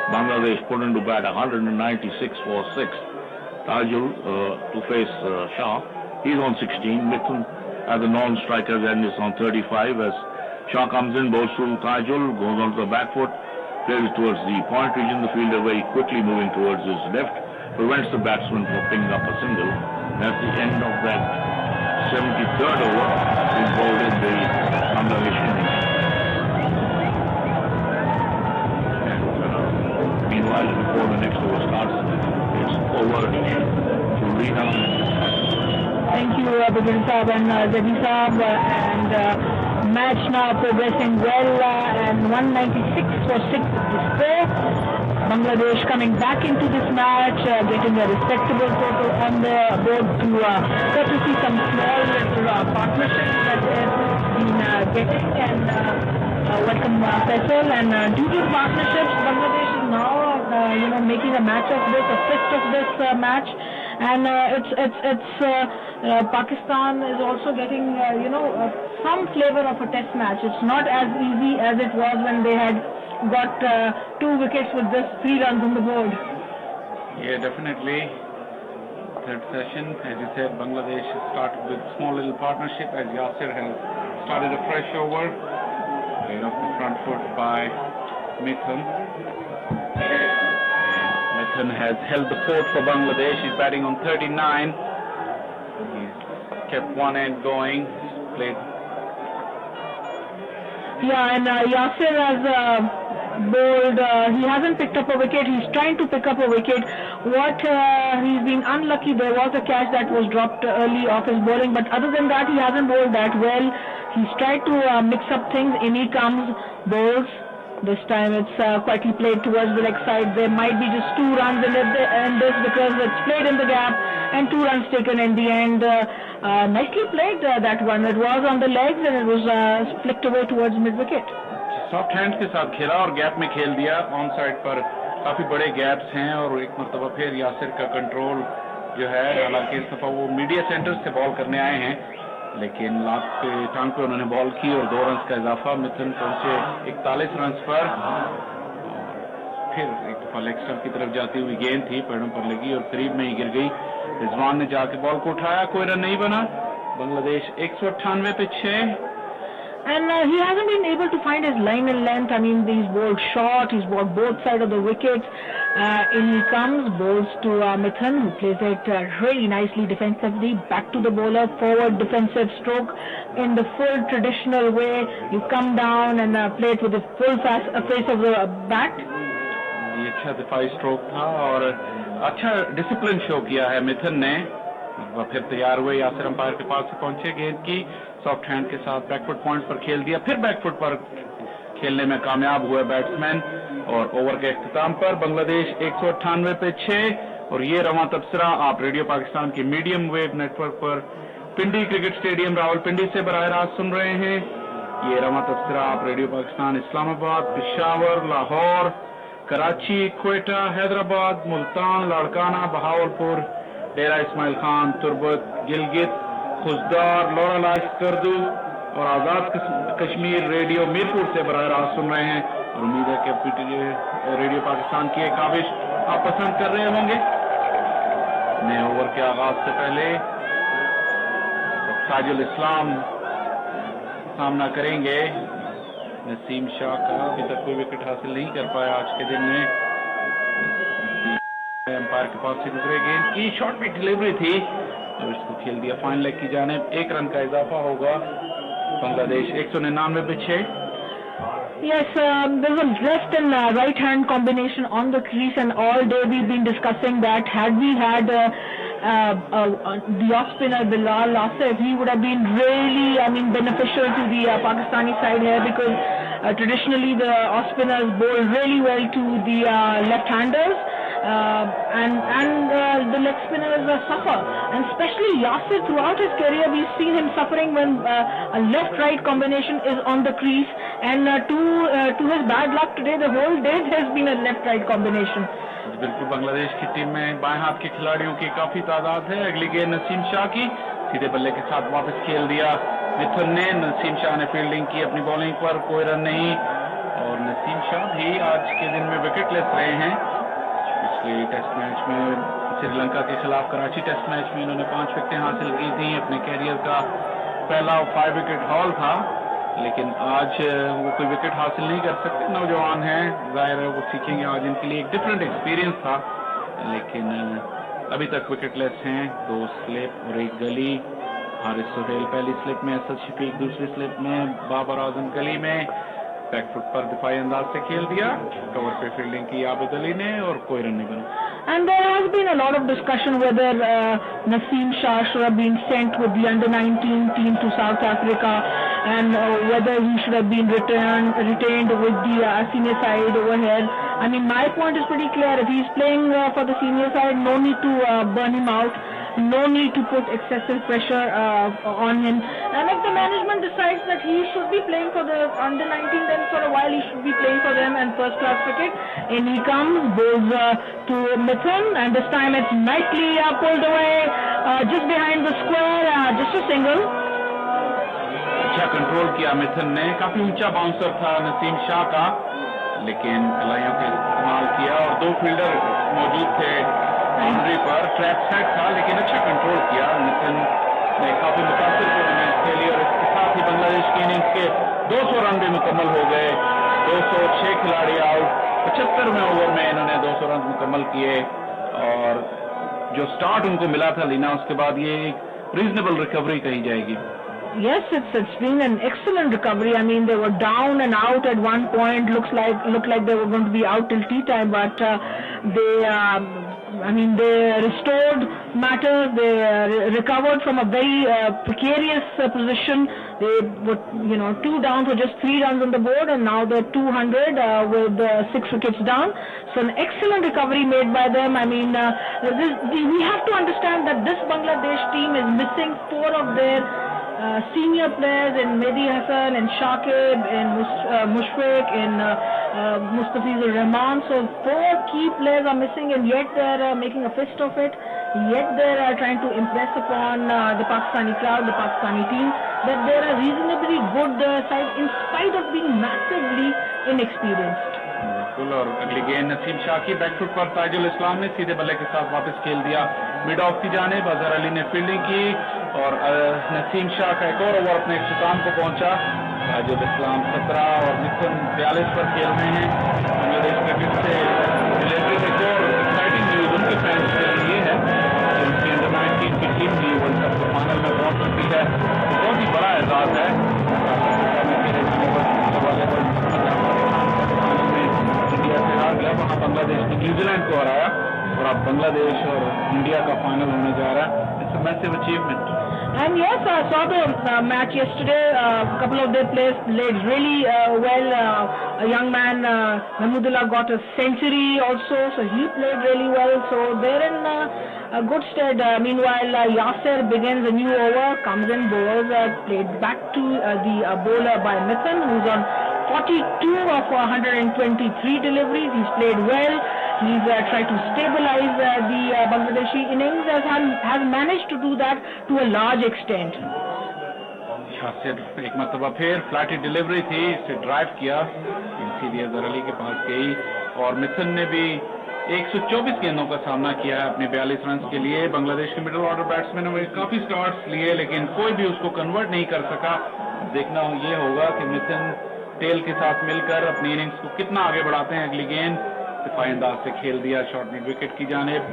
Bangladesh put into bat 196 for 6. Tajul to face Shah. He's on 16. Mitten at the non-striker's end is on 35 as Shah comes in, bowls to Tajul, goes onto the back foot, plays towards the point region. The fielder very quickly moving towards his left, prevents the batsman from picking up a single. That's the end of that 73rd over. He's bowled in the Bangladesh innings. And meanwhile, before the next over starts, it's over to Rina. Thank you, Bajil Saab and Zabi Saab. And match now progressing well, and 196 for 6th display. Bangladesh coming back into this match, getting a respectable total on the board to courtesy some small little partnerships that they've been getting. And welcome Faisal. And due to partnerships, Bangladesh is now making a match of this, a fifth of this match. And Pakistan is also getting some flavor of a test match. It's not as easy as it was when they had got 2 wickets with just 3 runs on the board. Yeah, definitely. Third session, as you said, Bangladesh started with small little partnership as Yasir has started a fresh over. Played off the front foot by Mithun. Mithun has held the fort for Bangladesh. He's batting on 39. He's kept one end going. Played. Yeah, and Yasir has bowled. He hasn't picked up a wicket. He's trying to pick up a wicket. He's been unlucky. There was a catch that was dropped early off his bowling, but other than that, he hasn't bowled that well. He's tried to mix up things. In he comes, bowls. This time it's quietly played towards the leg side. There might be just 2 runs in this because it's played in the gap, and 2 runs taken in the end. Nicely played that one. It was on the legs and it was flicked away towards mid wicket. Soft hand के साथ खेला और gap में खेल दिया. On side पर काफी बड़े गैप्स हैं और एक मरतबा फिर यासिर का कंट्रोल जो है, हालांकि इस दफा वो मीडिया सेंटर से बॉल करने आए हैं, लेकिन लात पे टांग पे उन्होंने बॉल की और 2 रन्स का इजाफा. मिथुन पहुंचे 41 रन्स पर. और फिर एक दफा लेग स्टंप की तरफ जाती हुई गेंद थी, पैरों पर लगी और करीब में ही गिर गई. रिजवान ने जाके बॉल को उठाया, कोई रन नहीं बना. बांग्लादेश 198 पे 6. And he hasn't been able to find his line and length. I mean, he's bowled short, he's bowled both sides of the wickets. In he comes, bowls to Mithun, who plays it really nicely defensively. Back to the bowler, forward defensive stroke in the full traditional way. You come down and play it with the full face of the bat. ये अच्छा दिफाई stroke था और अच्छा discipline show किया है मिथुन ने. वह फिर तैयार हुए, यासिर अंपायर के पास से पहुंचे, गेंद की सॉफ्ट हैंड के साथ बैकफुट पॉइंट पर खेल दिया. फिर बैकफुट पर खेलने में कामयाब हुए बैट्समैन. और ओवर के इख्तिताम पर बांग्लादेश 198 पे 6. और ये रवां तबसरा आप रेडियो पाकिस्तान के मीडियम वेव नेटवर्क पर पिंडी क्रिकेट स्टेडियम रावलपिंडी से बराह रास्त सुन रहे हैं. ये रवां तबसरा आप रेडियो पाकिस्तान इस्लामाबाद, पेशावर, लाहौर, कराची, क्वेटा, हैदराबाद, मुल्तान, लाड़काना, बहावलपुर, डेरा इस्माइल खान, तुर्बत, गिलगित, खुजदार, लोराला, करदू और आज़ाद कश्मीर रेडियो मीरपुर से बराह रास्त सुन रहे हैं. और उम्मीद है कि रेडियो पाकिस्तान की एक काविश आप पसंद कर रहे होंगे. नए ओवर के आगाज से पहले ताजुल इस्लाम सामना करेंगे नसीम शाह का. अभी तक कोई विकेट हासिल नहीं कर पाया आज के दिन में. अंपायर के पास से गुजरे, गेंद की शॉर्ट में डिलीवरी थी और इसको खेल दिया फाइन लेग की जानिब. 1 रन का इजाफा होगा. बांग्लादेश 199 पे 6. Yes, there's a left and right hand combination on the crease, and all day we've been discussing that had we had the off spinner Bilal Asif, he would have been really, beneficial to the Pakistani side here, because traditionally the off spinners bowl really well to the left-handers. And the leg spinners suffer, and especially Yasir throughout his career we've seen him suffering when a left-right combination is on the crease, and to his bad luck today the whole day there's been a left-right combination. बिल्कुल बांग्लादेश की team में बाएं हाथ के खिलाड़ियों की काफी तादाद है. अगली गेंद नसीम शाह की, सीधे बल्ले के साथ वापस खेल दिया मिथुन ने. नसीम शाह ने फील्डिंग की अपनी बॉलिंग पर, कोई रन नहीं. और नसीम शाह भी आज के दिन में विकेटलेस रहे हैं. पिछले टेस्ट मैच में श्रीलंका के खिलाफ कराची टेस्ट मैच में इन्होंने 5 विकेटें हासिल की थी. अपने कैरियर का पहला 5 विकेट हॉल था, लेकिन आज वो कोई विकेट हासिल नहीं कर सकते. नौजवान हैं, जाहिर है वो सीखेंगे. आज इनके लिए एक डिफरेंट एक्सपीरियंस था, लेकिन अभी तक विकेटलेस हैं. 2 स्लिप और 1 गली. हारिस सुहेल पहली स्लिप में, असद शफीक दूसरी स्लिप में, बाबर आजम गली में. बैकफुट पर दिफाई अंदाज से खेल दिया, कवर पे फील्डिंग की आबिद अली ने और कोई रन नहीं बना. And there has been a lot of discussion whether Naseem Shah should have been sent with the under-19 team to South Africa, and whether he should have been retained with the senior side over here. I mean, my point is pretty clear. If he's playing for the senior side, no need to burn him out. No need to put excessive pressure on him. And if the management decides that he should be playing for the under-19, then for a while he should be playing for them and first-class cricket. In he comes, goes to Mithun, and this time it's nicely pulled away just behind the square, just a single. अच्छा control किया मिथुन ने, काफी ऊंचा bouncer था नसीम शाह का, लेकिन कलाइयों का इस्तेमाल किया और दो फील्डर मौजूद थे बाउंड्री पर, ट्रैप सेट था, लेकिन अच्छा कंट्रोल किया मिथुन ने, काफी मुतासिर टूर्नामेंट खेली और इसके साथ ही बांग्लादेश की इनिंग्स के 200 रन भी मुकम्मल हो गए। 206 खिलाड़ी आउट, 75वें ओवर में इन्होंने 200 रन मुकम्मल किए और जो स्टार्ट उनको मिला था लीना, उसके बाद ये एक रीजनेबल रिकवरी कही जाएगी। Yes, it's been an excellent recovery. I mean, they were down and out at one point. Looked like they were going to be out till tea time, but they restored matters. They recovered from a very precarious position. They were, 2 down for just 3 runs on the board, and now they're 200 with 6 wickets down. So an excellent recovery made by them. I mean, we have to understand that this Bangladesh team is missing 4 of their senior players in Mehdi Hassan, in Shakib, in Mushfiq, in Mustafizur Rahman. So 4 key players are missing, and yet they're making a fist of it. Yet they're trying to impress upon the Pakistani crowd, the Pakistani team, that they're a reasonably good side in spite of being massively inexperienced. बिल्कुल, और अगली गेंद नसीम शाह की back foot पर ताजुल इस्लाम ने सीधे बल्ले के साथ वापस खेल दिया मिड ऑफ की जानिब। अजहर अली ने फील्डिंग की और नसीम शाह का एक और ओवर अपने इख्तिताम को पहुंचा। ताजुल इस्लाम 17 और मिथुन 42 पर खेल रहे हैं। बांग्लादेश क्रिकेट से रिलेटेड एक और एक्साइटिंग न्यूज उनके फैंस के लिए है कि उनकी अंडर-19 की टीम भी वर्ल्ड कप के फाइनल में पहुंच सकती है। बहुत ही बड़ा एजाज है। वहाँ बांग्लादेश ने न्यूजीलैंड को हराया और अब बांग्लादेश और इंडिया का फाइनल होने जा रहा है। It's a massive achievement. And yes, I saw the match yesterday. A couple of their players played really well. A young man, Mahmudullah, got a century also, so he played really well. So they're in a good stead. Meanwhile, Yasser begins a new over, comes in, bowls, played back to the bowler by Mithun, who's on 42 of 123 deliveries. He's played well. He's tried to stabilize the Bangladeshi innings, has managed to do that to a large extent. Yasir एक मरतबा फिर flirty delivery थी, इसे drive किया, सीधी अजहर अली के पास गई और मिथुन ने भी 124 गेंदों का सामना किया है अपने 42 रन के लिए। बांग्लादेश के मिडिल ऑर्डर बैट्समैन ने काफी स्टार्ट्स लिए, लेकिन कोई भी उसको कन्वर्ट नहीं कर सका। देखना ये होगा कि मिथुन टेल के साथ मिलकर अपनी इनिंग्स को कितना आगे बढ़ाते हैं। अगली गेंद दिफाई अंदाज से खेल दिया शॉर्ट मिड विकेट की जानिब।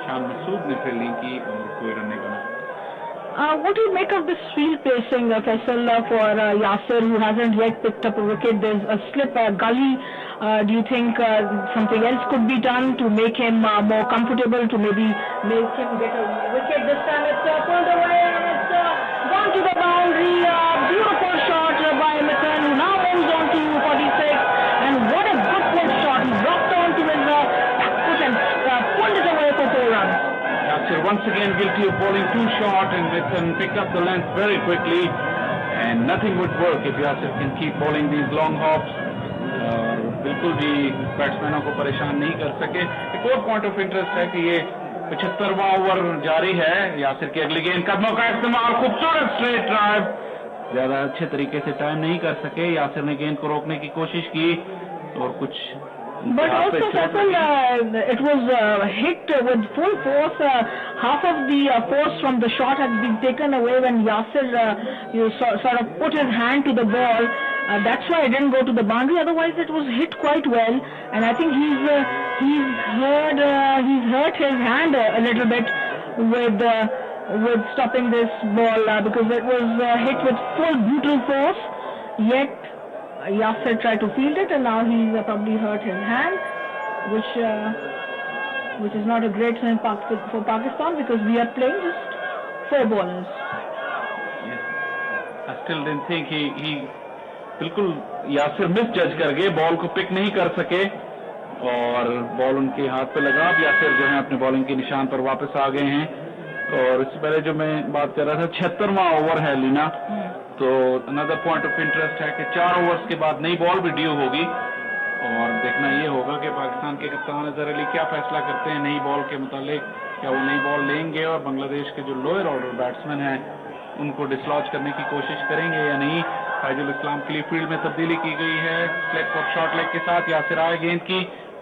शान मसूद ने फील्डिंग की और कोई रन नहीं बना। What do you make of this field pacing, Faisal, for Yasser, who hasn't yet picked up a wicket? There's a slip, a gully. Do you think something else could be done to make him more comfortable, to maybe make him get a wicket? This time it's pulled away and it's gone to the boundary. Beautiful shot by Mithun, who now moves on to 46. And what a good pull shot. He dropped onto his back foot and pulled it away for 4 runs. Yasser once again guilty of bowling too short, and Mithun picked up the length very quickly, and nothing would work if Yasser can keep bowling these long hops. बिल्कुल भी बैट्समैनों को परेशान नहीं कर सके। एक और point of interest है कि ये 75वां ओवर जारी है। यासिर की अगली गेंद कदमों का इस्तेमाल, खूबसूरत स्ट्रेट ड्राइव, ज्यादा अच्छे तरीके से टाइम नहीं कर सके। यासिर ने गेंद को रोकने की कोशिश की और कुछ But also, Faisal, it was hit with full force. Half of the force from the shot had been taken away when Yasser sort of put his hand to the ball. That's why it didn't go to the boundary. Otherwise, it was hit quite well. And I think he's hurt his hand a little bit with stopping this ball because it was hit with full brutal force. Yet Yasser tried to field it, and now he's probably hurt his hand, which which is not a great sign for Pakistan because we are playing just 4 bowlers. I still didn't think he बिल्कुल Yasir miss जज कर गए, ball को pick नहीं कर सके और ball उनके हाथ पे लगा। अब यासिर जो है अपने बॉलिंग के निशान पर वापस आ गए हैं। और इससे पहले जो मैं बात कर रहा था 76वां ओवर है लीना, तो अनदर पॉइंट ऑफ इंटरेस्ट है कि 4 ओवर्स के बाद नई बॉल भी ड्यू होगी और देखना ये होगा कि पाकिस्तान के कप्तान अजहर अली क्या फैसला करते हैं नई बॉल के मुतालिक। क्या वो नई बॉल लेंगे और बांग्लादेश के जो लोअर ऑर्डर बैट्समैन हैं उनको डिसलॉज करने की कोशिश करेंगे या नहीं। ताजुल इस्लाम के लिए फील्ड में तब्दीली की गई है, स्लेक और शॉर्ट लेग के साथ यासिर आए गेंद की,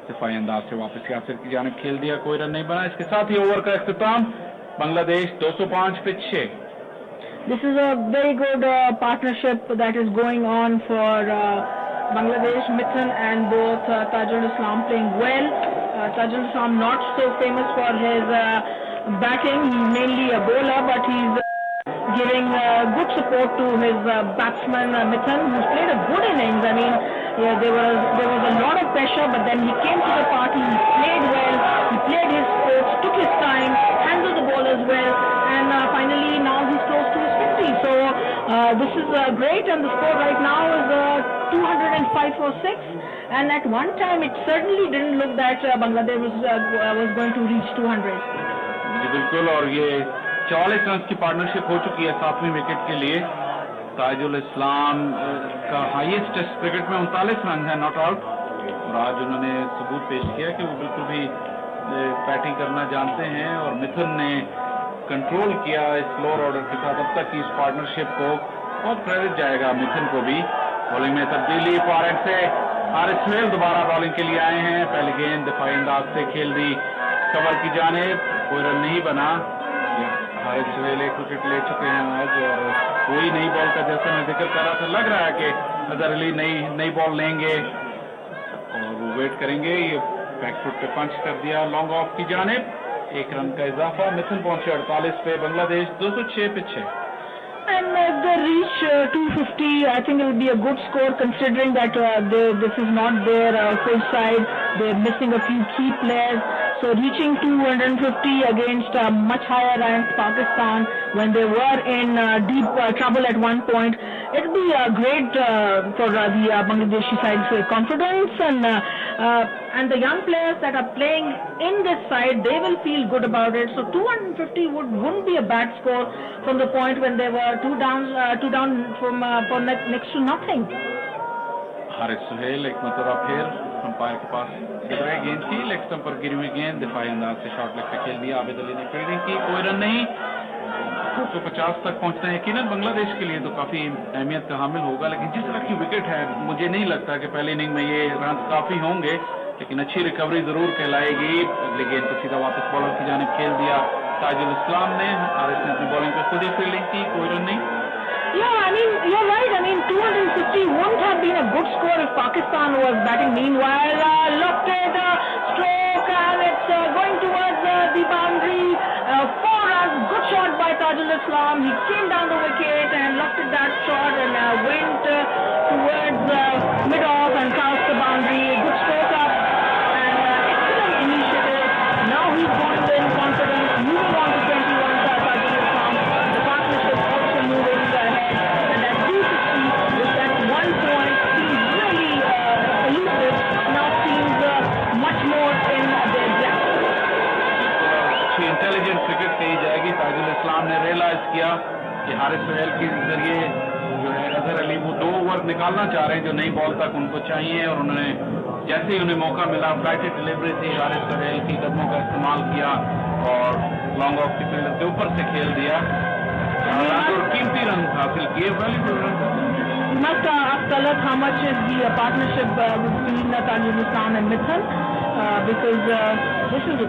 दिफाई अंदाज से वापस यासिर की जानिब खेल दिया, कोई रन नहीं बना। इसके साथ ही ओवर का इख्तिताम, बांग्लादेश 205 पे 6। This is a very good partnership that is going on for Bangladesh, Mithun and both Tajul Islam playing well. Tajul Islam not so famous for his batting, he's mainly a bowler, but he's giving good support to his batsman Mithun, who's played a good innings. I mean, yeah, there was a lot of pressure, but then he came to the party, he played well, he played his sports, took his time, handled the ball as well, and finally now he's close to his 50. So this is great, and the score right now is 205 for 6. And at one time, it certainly didn't look that Bangladesh was going to reach 200. जी बिल्कुल, और ये 44 run की partnership हो चुकी है 7वीं wicket के लिए। ताजुल इस्लाम का हाईएस्ट टेस्ट क्रिकेट में 39 रन है नॉट आउट, और आज उन्होंने सबूत पेश किया कि वो बिल्कुल भी बैटिंग करना जानते हैं। और मिथुन ने कंट्रोल किया इस लोअर ऑर्डर के साथ अब तक की इस पार्टनरशिप को, बहुत क्रेडिट जाएगा मिथुन को भी। बॉलिंग में तब्दीली, फॉरएंड से हारिस सुहेल दोबारा बॉलिंग के लिए आए हैं, पहली गेंद दिफाई अंदाज से खेल दी कवर की जानिब, कोई रन नहीं बना। हारिस सुहेल 1 विकेट ले चुके हैं आज, और कोई नई बॉल का जैसा मैं जिक्र कर रहा था लग रहा है कि अजहर अली नई बॉल लेंगे और वो वेट करेंगे। ये बैकफुट पे पंच कर दिया लॉन्ग ऑफ की जानिब, 1 रन का इजाफा। मिथुन पहुंचे 48 पे, बांग्लादेश 206 पे 6। And if they reach 250, I think it will be a good score considering that this is not their full side. They're missing a few key players. So reaching 250 against much higher ranked Pakistan when they were in deep trouble at one point, it will be great for the Bangladeshi side's confidence, and the young players that are playing in this side, they will feel good about it. So 250 wouldn't be a bad score from the point when they were two down for next to nothing. Haris Suhail एक मतरा फिर umpire के पास गिर गेंद थी, leg stump पर गिरी हुई गेंद, दिफाई अंदाज से शॉर्ट लेग पे खेल दिया। आबिद अली ने फील्डिंग की, कोई रन नहीं। 250 तक पहुंचना है यकीनन बांग्लादेश के लिए तो काफी अहमियत का हामिल होगा, लेकिन जिस तरह की विकेट है मुझे नहीं लगता कि पहली इनिंग में ये रन काफी होंगे, लेकिन अच्छी रिकवरी जरूर कहलाएगी। अगली गेंद को सीधा वापस बॉलर की जानिब खेल दिया ताजुल इस्लाम ने। हारिस ने अपनी बॉलिंग पे खुद ही फील्डिंग की, कोई रन नहीं। Yeah, I mean, you're right. I mean, 250 wouldn't have been a good score if Pakistan was batting. Meanwhile, lofted stroke, and it's going towards the boundary. 4 runs, good shot by Tajul Islam. He came down the wicket and lofted that shot and went towards mid-off and crossed the boundary. Good stroke up and excellent initiative. Now he's going in confidence, moving on to 21 Tajul Islam. The partnership also moving ahead. And at 260, with that 1 point, seems really elusive. Now seems much more in their grasp. अच्छी intelligent cricket कही जाएगी। ताजुल इस्लाम ने realise किया कि हारिस सुहेल के जरिए जो है अजहर अली वो 2 ओवर निकालना चाह रहे हैं जो नई बॉल तक उनको चाहिए, और उन्होंने जैसे ही उन्हें मौका मिला, फ्लाइटेड डिलीवरी थी, हारिस सुहेल की कदमों का इस्तेमाल किया और लॉन्ग ऑफ की फील्डर के ऊपर से खेल दिया और कीमती रन हासिल किए, valuable run. You must ask Talat how much is the partnership between Tajul Islam and Mithun, because this is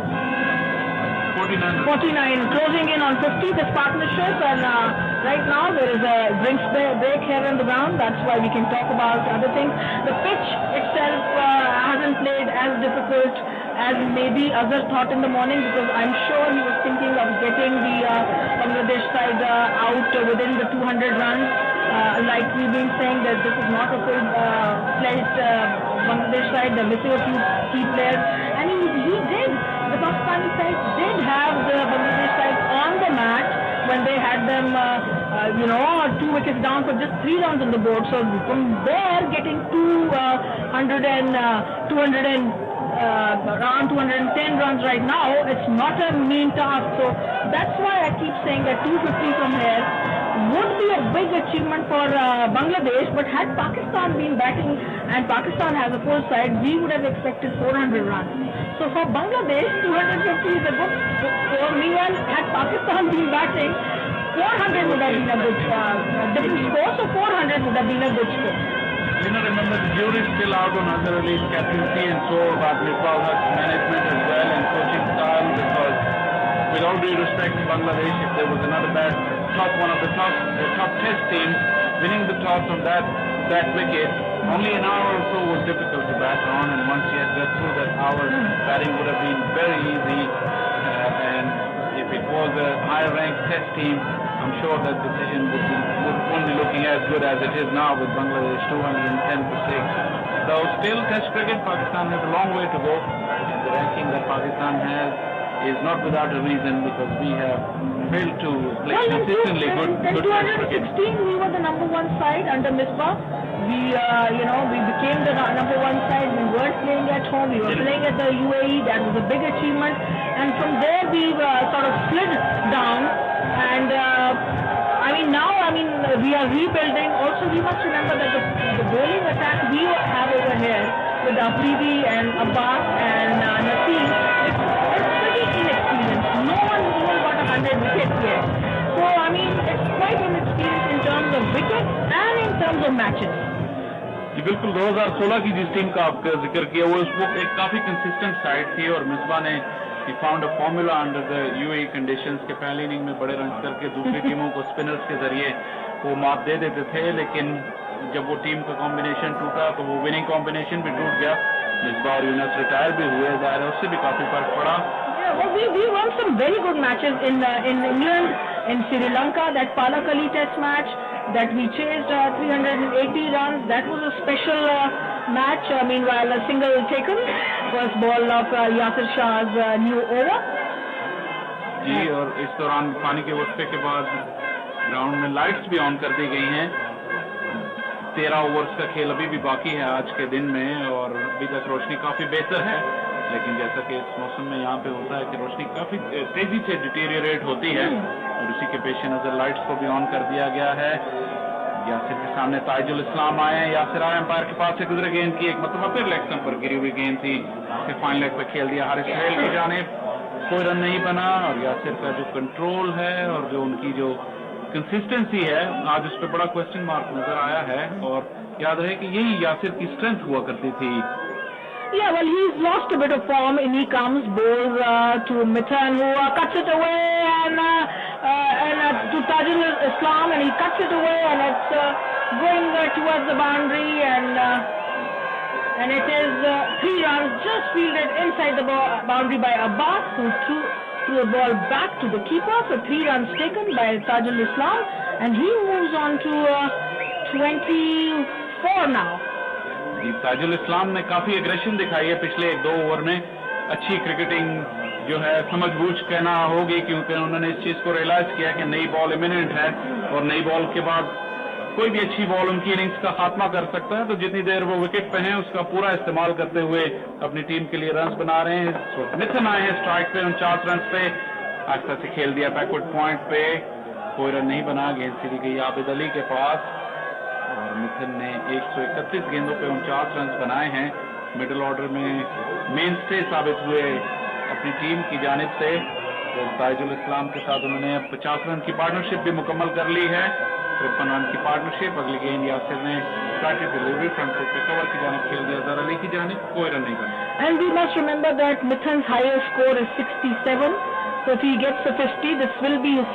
49, closing in on 50, this partnership, and right now there is a drinks break here on the ground. That's why we can talk about other things. The pitch itself hasn't played as difficult as maybe Azhar thought in the morning, because I'm sure he was thinking of getting the Bangladesh side out within the 200 runs. Like we've been saying, that this is not a full-fledged Bangladesh side. They're missing a few key players, and he did. The side did have the Bangladesh side on the mat when they had them, 2 wickets down for just 3 runs on the board. So from there, getting 210 runs right now, it's not a mean task. So that's why I keep saying that 250 from here would be a big achievement for Bangladesh, but had Pakistan been batting and Pakistan has a full side, we would have expected 400 runs. So for Bangladesh, 250 is a good score. Meanwhile, had Pakistan been batting, 400 would have been a good different score, so 400 would have been a good score. Remember, the jury is still out on Azhar Ali's captaincy and so about Misbah Haqq's management as well and coaching style, because with all due respect to Bangladesh, if there was another one of the top test teams winning the toss on that wicket, only an hour or so was difficult to bat on, and once you had got through that hour, batting would have been very easy, and if it was a higher ranked test team, I'm sure that decision wouldn't be looking as good as it is now with Bangladesh 210 for 6. Though still Test cricket, Pakistan has a long way to go. The ranking that Pakistan has is not without a reason, because we have failed to play consistently good Test cricket. In 2016, we were the number 1 side under Misbah. We became the number 1 side. We weren't playing at home. We were playing at the UAE. That was a big achievement. And from there, we sort of slid down. And now we are rebuilding. Also, we must remember that the bowling attack we have over here with Afridi and Abbas and Naseem, it's pretty inexperienced. No one even got 100 wickets yet. So it's quite inexperienced in terms of wickets and in terms of matches. जी बिल्कुल 2016 की जिस team का आपका जिक्र किया वो एक काफी कंसिस्टेंट साइड थी, और मिसबा ने found a formula under the UAE conditions के पहली इनिंग में बड़े रन करके दूसरी टीमों को स्पिनर्स के जरिए वो मात दे देते थे, लेकिन जब वो टीम का कॉम्बिनेशन टूटा तो वो विनिंग कॉम्बिनेशन भी टूट गया। मिसबा और यूनुस रिटायर भी हुए, जाहिर है उससे भी काफी फर्क पड़ा। We won some very good matches in England, in Sri Lanka, that Palak Ali test match that we chased 380 runs. That was a special match. Meanwhile, a single taken, first ball of Yasir Shah's new over. जी, और इस दौरान पानी के वक्फे के बाद ground में lights भी on कर दी गई हैं। 13 ओवर्स का खेल अभी भी बाकी है आज के दिन में, और अभी तक रोशनी काफी बेहतर है, लेकिन जैसा कि इस मौसम में यहाँ पे होता है कि रोशनी काफी तेजी से डिटेरियोरेट होती है, और उसी के पेश नजर लाइट्स को भी ऑन कर दिया गया है। यासिर के सामने ताजुल इस्लाम आए हैं। यासिर आए अंपायर के पास से गुजरे गेंद की, एक मतलब फिर लेग स्टंप पर गिरी हुई गेंद थी, फिर फाइन लेग पे खेल दिया हारिस सुहेल की जानिब, कोई रन नहीं बना। और यासिर का जो कंट्रोल है और जो उनकी जो कंसिस्टेंसी है, आज उस पर बड़ा क्वेश्चन मार्क नजर आया है, और याद रहे कि यही यासिर की स्ट्रेंथ हुआ करती थी। Yeah, well, he's lost a bit of form, and he comes, bowls to Mithun, who cuts it away, and to Tajul Islam, and he cuts it away, and it's going towards the boundary, and it is 3 runs just fielded inside the boundary by Abbas, who threw the ball back to the keeper. So 3 runs taken by Tajul Islam, and he moves on to 24 now. Tajul इस्लाम ने काफी aggression दिखाई है पिछले 1-2 over में। अच्छी cricketing जो है समझ बूझ कहना होगी, क्योंकि उन्होंने इस चीज को रियलाइज किया कि नई बॉल इमिनेंट है, और नई बॉल के बाद कोई भी अच्छी बॉल उनकी इनिंग्स का खात्मा कर सकता है। तो जितनी देर वो विकेट पे हैं उसका पूरा इस्तेमाल करते हुए अपनी टीम के लिए रन बना रहे हैं। मिथुन आए हैं स्ट्राइक पे 49 रन पे, आस्ता से खेल दिया बैकवर्ड पॉइंट पे, कोई रन नहीं बना, गेंद सीधी गई आबिद अली के पास, और मिथुन ने 131 गेंदों पे 49 रन बनाए हैं। मिडिल ऑर्डर में मेन स्टे साबित हुए अपनी टीम की जानिब से। तो ताजुल इस्लाम के साथ उन्होंने 50 रन की पार्टनरशिप भी मुकम्मल कर ली है, 53 रन की पार्टनरशिप। अगली गेंद यासिर ने स्टार्टेड डिलीवरी फ्रंट फुट पे कवर की जानिब खेल दिया, अजहर अली की जानिब, कोई रन नहीं बना। And we must remember that Mithun's highest score is 67. So if he gets a 50, this will be his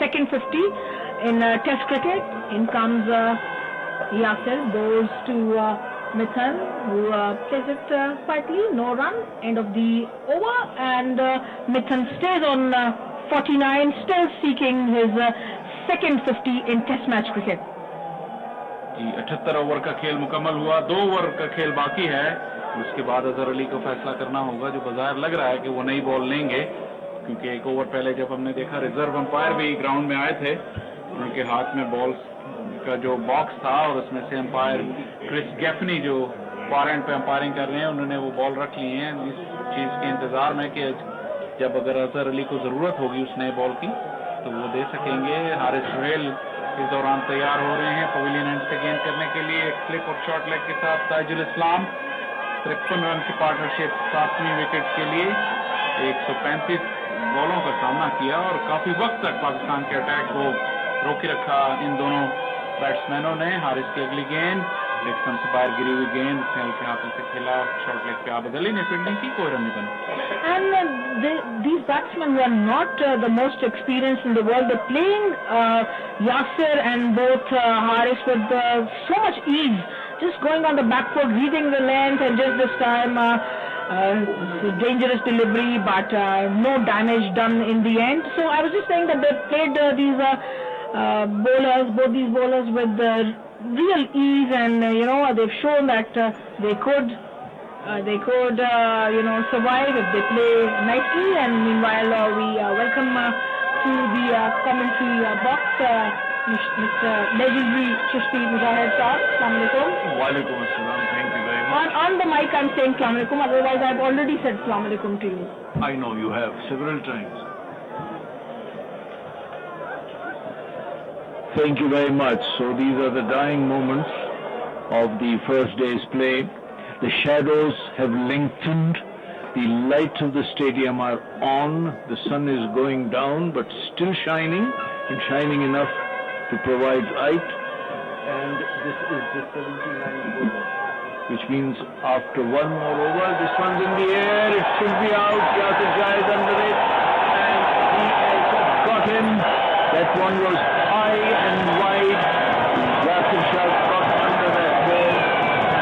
second 50 in Test cricket. In comes Yasir, goes to Mithun, who plays it quietly, no run, end of the over, and Mithun stays on 49, still seeking his second 50 in Test match cricket. 78 over का खेल मुकम्मल हुआ, 2 over का खेल बाकी है। उसके बाद अजहर अली को फैसला करना होगा, जो बाजार लग रहा है कि वो नई बॉल लेंगे। क्योंकि एक ओवर पहले जब हमने देखा रिजर्व अंपायर भी ग्राउंड में आए थे, उनके हाथ में बॉल का जो बॉक्स था और उसमें से अंपायर क्रिस गेफनी जो फार एंड पे अंपायरिंग कर रहे हैं, उन्होंने वो बॉल रख ली है इस चीज़ के इंतज़ार में कि जब अगर अजहर अली को ज़रूरत होगी उस नए बॉल की तो वो दे सकेंगे। हारिस सुहेल इस दौरान तैयार हो रहे हैं पवेलियन एंड से गेंद करने के लिए एक स्लिप और शॉर्ट लेग के साथ। ताजुल इस्लाम 53 रन की पार्टनरशिप 7वीं विकेट के लिए 135 बॉलों का सामना किया और काफ़ी वक्त तक पाकिस्तान के अटैक को रोके रखा इन दोनों बैट्समैनों ने। हारिस की अगली गेंद लेग स्टंप से बाहर गिरी हुई गेंद सेल के हाथों से खेला, शॉर्ट लेग पे आबद अली ने फील्डिंग की, कोई रन नहीं बना। And these batsmen were not the most experienced in the world. They're playing Yasir and both Haris with so much ease, just going on the back foot, reading the length, and just this time dangerous delivery, but no damage done in the end. So I was just saying that they played these bowlers, both these bowlers with real ease, and they've shown that they could survive if they play nicely. And meanwhile we welcome to the commentary box Mr. legendary Chishti Mujahid Saab. Assalamu alaikum. Walaikum assalam. Thank you very much. On the mic I'm saying Assalamu alaikum, otherwise I've already said Assalamu alaikum to you. I know you have several times. Thank you very much. So these are the dying moments of the first day's play. The shadows have lengthened. The lights of the stadium are on. The sun is going down but still shining, and shining enough to provide light. And this is the 79th over, which means after one more over, this one's in the air. It should be out. Yasir Shah is under it, and he has got him. That one was high and wide. Yasir Shah got under that ball,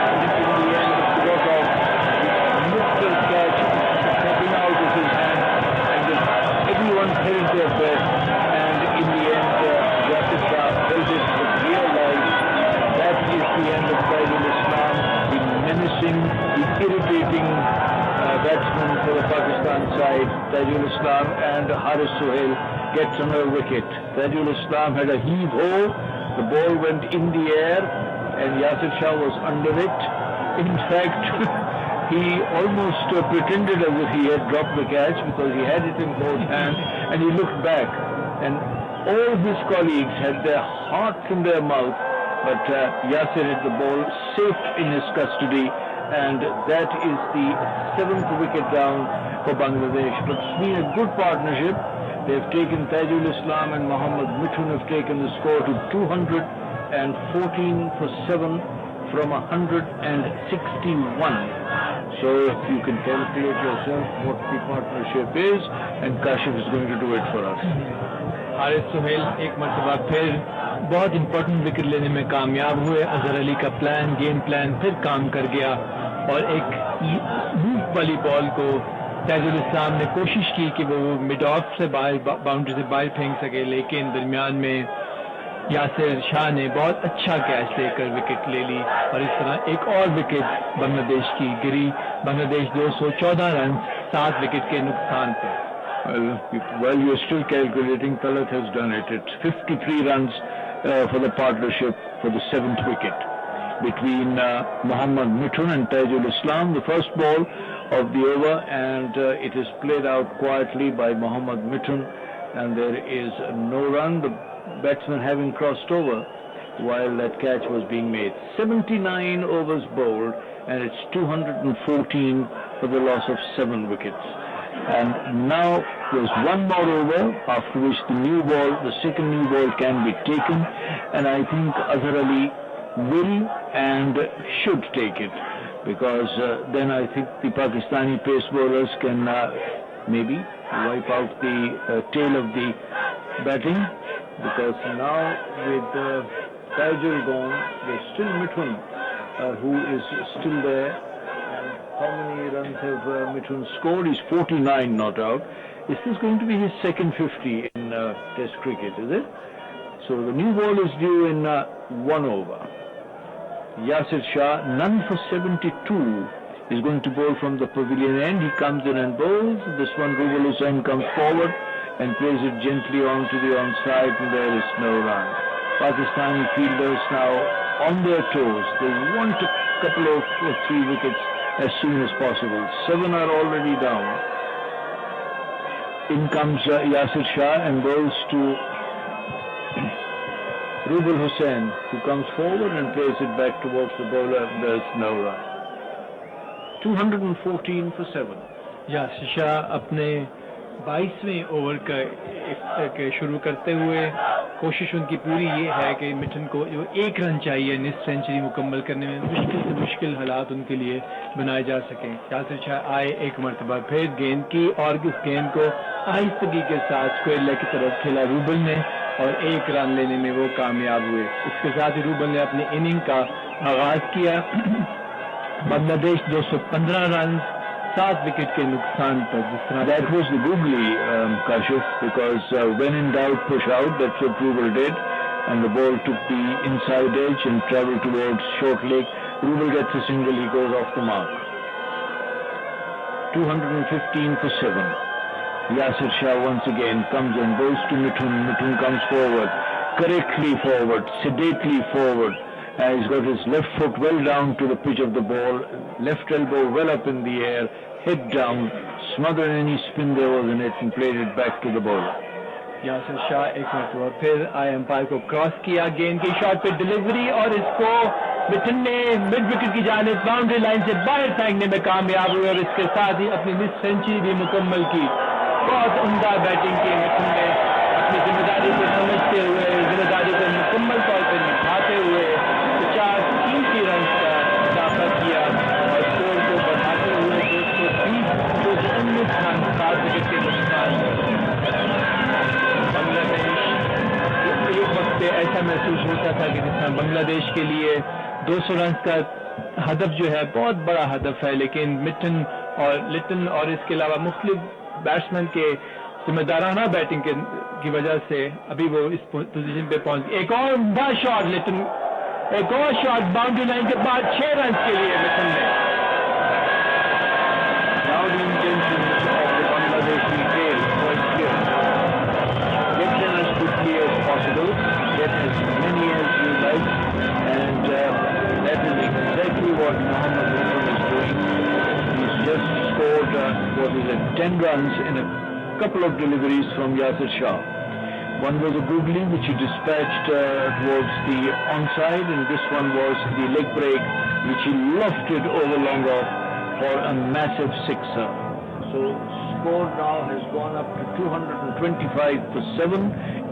and in the end, because of the muctal catch stepping out of his hand, and everyone held their breath, and in the end, Yasir Shah held it with realized that is the end of Tajul Islam, the menacing, the irritating batsman for the Pakistan side. Tajul Islam and Haris Suhail gets another wicket. Tajul Islam had a heave-ho, the ball went in the air and Yasir Shah was under it. In fact, he almost pretended as if he had dropped the catch because he had it in both hands, and he looked back and all his colleagues had their hearts in their mouth, but Yasir had the ball safe in his custody, and that is the 7th wicket down for Bangladesh. But it's been a good partnership. They've taken Tajul Islam and Mohammad Mithun have taken the score to 214 for 7 from 161. So you can calculate yourself what the partnership is, and Kashif is going to do it for us. Haris Suhail एक मरतबा फिर बहुत important wicket लेने में कामयाब हुए। अजहर अली का game plan फिर काम कर गया और एक लूप वाली बॉल को ताजुल इस्लाम ने कोशिश की कि वो मिड ऑफ से बाउंड्री से बाहर फेंक सके, लेकिन दरमियान में यासिर शाह ने बहुत अच्छा कैच लेकर विकेट ले ली और इस तरह एक और विकेट बांग्लादेश की गिरी। बांग्लादेश 214 रन 7 विकेट के नुकसान पे। While you are still calculating, Talat has done it. It's 53 runs for the partnership for the 7th wicket between Mohammad Mithun and Tajul Islam. The first ball of the over, and it is played out quietly by Mohammad Mithun, and there is no run. The batsman having crossed over while that catch was being made. 79 overs bowled, and it's 214 for the loss of 7 wickets. And now there's one more over, after which the second new ball can be taken, and I think Azhar Ali will and should take it, because then I think the Pakistani pace bowlers can maybe wipe out the tail of the batting, because now with Tajul gone, there's still Mithun who is still there. How many runs have Mithun scored? He's 49 not out. Is this going to be his second 50 in Test cricket, is it? So the new ball is due in 1 over. Yasir Shah, none for 72. He's going to bowl from the pavilion end. He comes in and bowls. This one, Rubal Hussain, comes forward and plays it gently on to the onside, and there is no run. Pakistani fielders now on their toes. They want a couple of 3 wickets as soon as possible. 7 are already down. In comes Yasir Shah and bowls to Rubal Hussain, who comes forward and plays it back towards the bowler. There's no run. 214 for 7. Yasir Shah अपने 22वें over का शुरू करते हुए कोशिश उनकी पूरी ये है कि मिटन को जो 1 रन चाहिए निस सेंचुरी मुकम्मल करने में मुश्किल से मुश्किल हालात उनके लिए बनाए जा सकें। यासिर शाह आए एक मरतबा फिर गेंद की और उस गेंद को आहिस्तगी के साथ स्क्वायर लेग की तरफ खेला रूबल ने और 1 रन लेने में वो कामयाब हुए। इसके साथ ही रूबल ने अपनी इनिंग का आगाज किया। बांग्लादेश 215 रन 7 विकेट के नुकसान पर। जिस तरह That was the googly, Kashif, because when in doubt, push out. That's what Rubal did, and the ball took the inside edge and travelled towards short leg. Rubal gets a single, he goes off the mark. 215 for 7. Yasir Shah once again comes and bowls to Mithun. Mithun comes forward, correctly forward, sedately forward. He's got his left foot well down to the pitch of the ball, left elbow well up in the air, head down, smothered any spin there was in it and played it back to the bowler. Yasir Shah एक मरतबा फिर आए umpire को cross किया, गेंद की shot पे delivery और इसको मिथुन ने मिड विकेट की जानिब बाउंड्री लाइन से बाहर फेंकने में कामयाब हुए और इसके साथ ही अपनी मिस सेंचुरी भी मुकम्मल की। बहुत उम्दा बैटिंग की मिथुन ने अपनी जिम्मेदारी को समझते हुए, जिम्मेदारी को मुकम्मल तौर पर निभाते हुए 50 कीमती रन का इजाफा किया और स्कोर को बढ़ाते हुए 219 रन 7 विकेट के नुकसान। बांग्लादेश एक वक्त पे ऐसा महसूस होता था कि जिस तरह बांग्लादेश के लिए 200 रन का हदफ जो है बहुत बड़ा हदफ है, लेकिन मिटन और लिटन और इसके अलावा मुख्तलिफ बैट्समैन के जिम्मेदाराना बैटिंग की वजह से अभी वो इस पोजीशन पे पहुंच। एक और उम्दा शॉट लिटन, एक और शॉट बाउंड्री लाइन के बाद 6 रन के लिए मिथुन ने। Now the intentions of the Bangladeshi tail was clear. Get them as quickly as possible, get as many as you like, and that is exactly what Mohammad Rizwan is doing. He's just scored 10 runs in a couple of deliveries from Yasir Shah. One was a googly which he dispatched towards the onside, and this one was the leg break which he lofted over long off for a massive sixer. So score now has gone up to 225 for 7.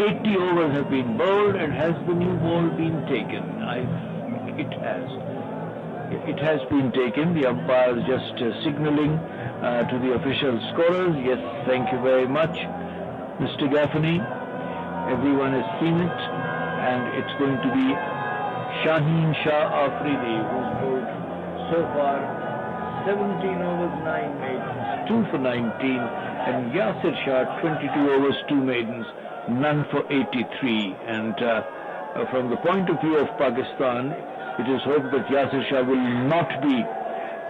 80 overs have been bowled, and has the new ball been taken? It has. It has been taken. The umpire is just signaling to the official scorers. Yes, thank you very much, Mr. Gaffney. Everyone has seen it, and it's going to be Shaheen Shah Afridi, who's bowled so far 17 overs, 9 maidens, 2 for 19, and Yasir Shah 22 overs, 2 maidens, none for 83. And from the point of view of Pakistan, it is hoped that Yasir Shah will not be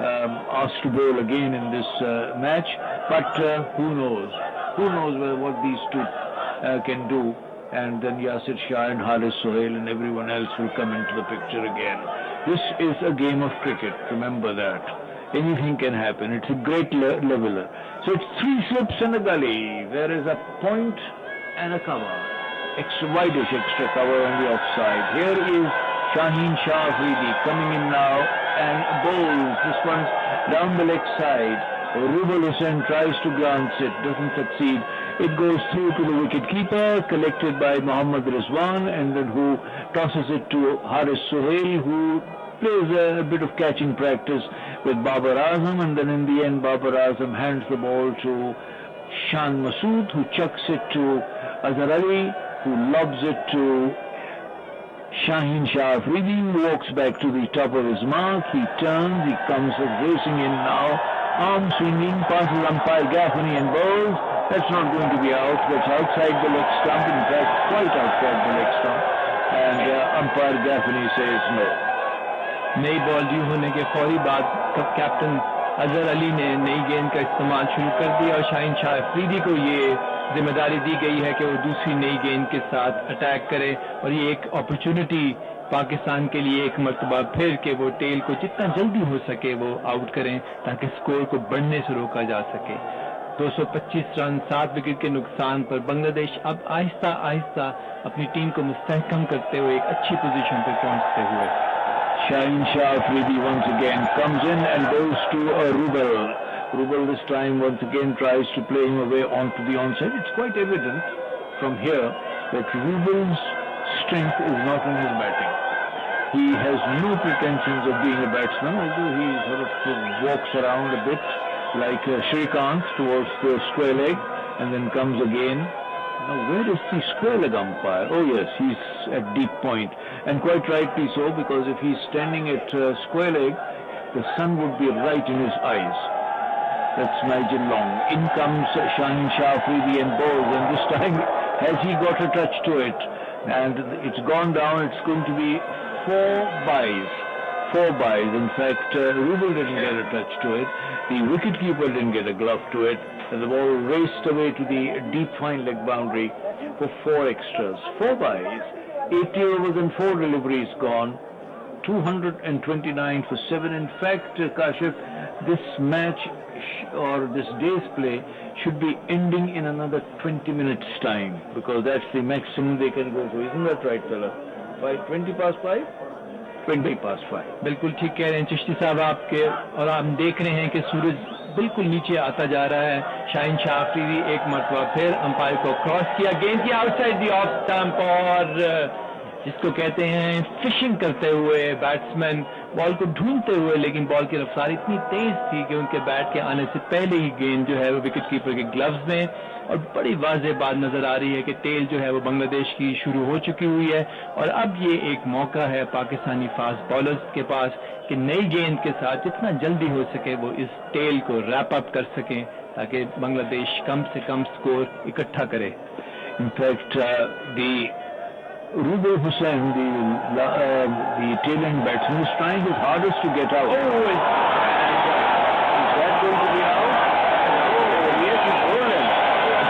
asked to bowl again in this match, but who knows? Who knows what these two can do, and then Yasir Shah and Haris Sohail and everyone else will come into the picture again. This is a game of cricket, remember that. Anything can happen. It's a great leveler. So it's 3 slips and a gully. There is a point and a cover. Wide-ish extra cover on the offside. Here is Shaheen Shah Afridi coming in now and bowls. This one's down the leg side. Rubal Hussain tries to glance it, doesn't succeed. It goes through to the wicket-keeper, collected by Mohammad Rizwan, and then who tosses it to Haris Sohail, who plays a bit of catching practice with Babar Azam, and then in the end Babar Azam hands the ball to Shan Masood, who chucks it to Azhar Ali, who lobs it to Shaheen Shah Afridi, who walks back to the top of his mark. He turns, he comes racing in now, arm swinging, passes umpire Gaffney and bowls. That's not going to be out. That's outside the leg stump, in fact quite outside the leg stump, and umpire Gaffney says no. नई ball due होने के फौरी बाद कब captain Azhar Ali ने नई गेंद का इस्तेमाल शुरू कर दिया और शाहीन शाह अफरीदी को ये जिम्मेदारी दी गई है कि वो दूसरी नई गेंद के साथ अटैक करे और ये एक अपॉर्चुनिटी पाकिस्तान के लिए एक मरतबा फिर कि वो टेल को जितना जल्दी हो सके वो आउट करें ताकि स्कोर को बढ़ने से रोका जा सके। 225 रन 7 विकेट के नुकसान पर बांग्लादेश अब आहिस्ता आहिस्ता अपनी टीम को मुस्तहकम करते हुए एक अच्छी पोजीशन पर पहुंचते हुए। Shaheen Shah Afridi once again comes in and goes to Rubel. Rubel this time once again tries to play him away onto the onside. It's quite evident from here that Rubel's strength is not in his batting. He has no pretensions of being a batsman, although he sort of walks around a bit like Shrikant towards the square leg and then comes again. Now where is the square leg umpire? Oh yes, he's at deep point, and quite rightly so, because if he's standing at square leg, the sun would be right in his eyes. That's Nigel Long. In comes Shaheen Shah Afridi and bowls, and this time has he got a touch to it? And it's gone down. It's going to be 4 byes. 4 byes. In fact, Rubel didn't get a touch to it. The wicketkeeper didn't get a glove to it. And the ball raced away to the deep fine leg boundary for 4 extras. 4 byes. 80 overs and 4 deliveries gone. 229 for 7. In fact, Kashif, this match or this day's play should be ending in another 20 minutes time, because that's the maximum they can go to. Isn't that right, fella? By 20 past 5? 20 past 5. बिल्कुल ठीक कह रहे हैं चिश्ती साहब आपके, और हम देख रहे हैं कि सूरज बिल्कुल नीचे आता जा रहा है। शाहीन शाह अफरीदी एक मरतबा फिर अंपायर को क्रॉस किया, गेंद की आउटसाइड दी ऑफ स्टंप, और जिसको कहते हैं फिशिंग करते हुए बैट्समैन बॉल को ढूंढते हुए, लेकिन बॉल की रफ्तार इतनी तेज थी कि उनके बैट के आने से पहले ही गेंद जो है वो विकेट कीपर के ग्लव्स में, और बड़ी वाज़ेह बात नजर आ रही है कि टेल जो है वो बांग्लादेश की शुरू हो चुकी हुई है, और अब ये एक मौका है पाकिस्तानी फास्ट बॉलर्स के पास कि नई गेंद के साथ जितना जल्दी हो सके वो इस टेल को रैप अप कर सकें ताकि बांग्लादेश कम से कम स्कोर इकट्ठा करे। In fact Rubel Hussain, the tail end batsman, is trying his hardest to get out. Oh, is that going to be out? Oh, yes, he bowled him.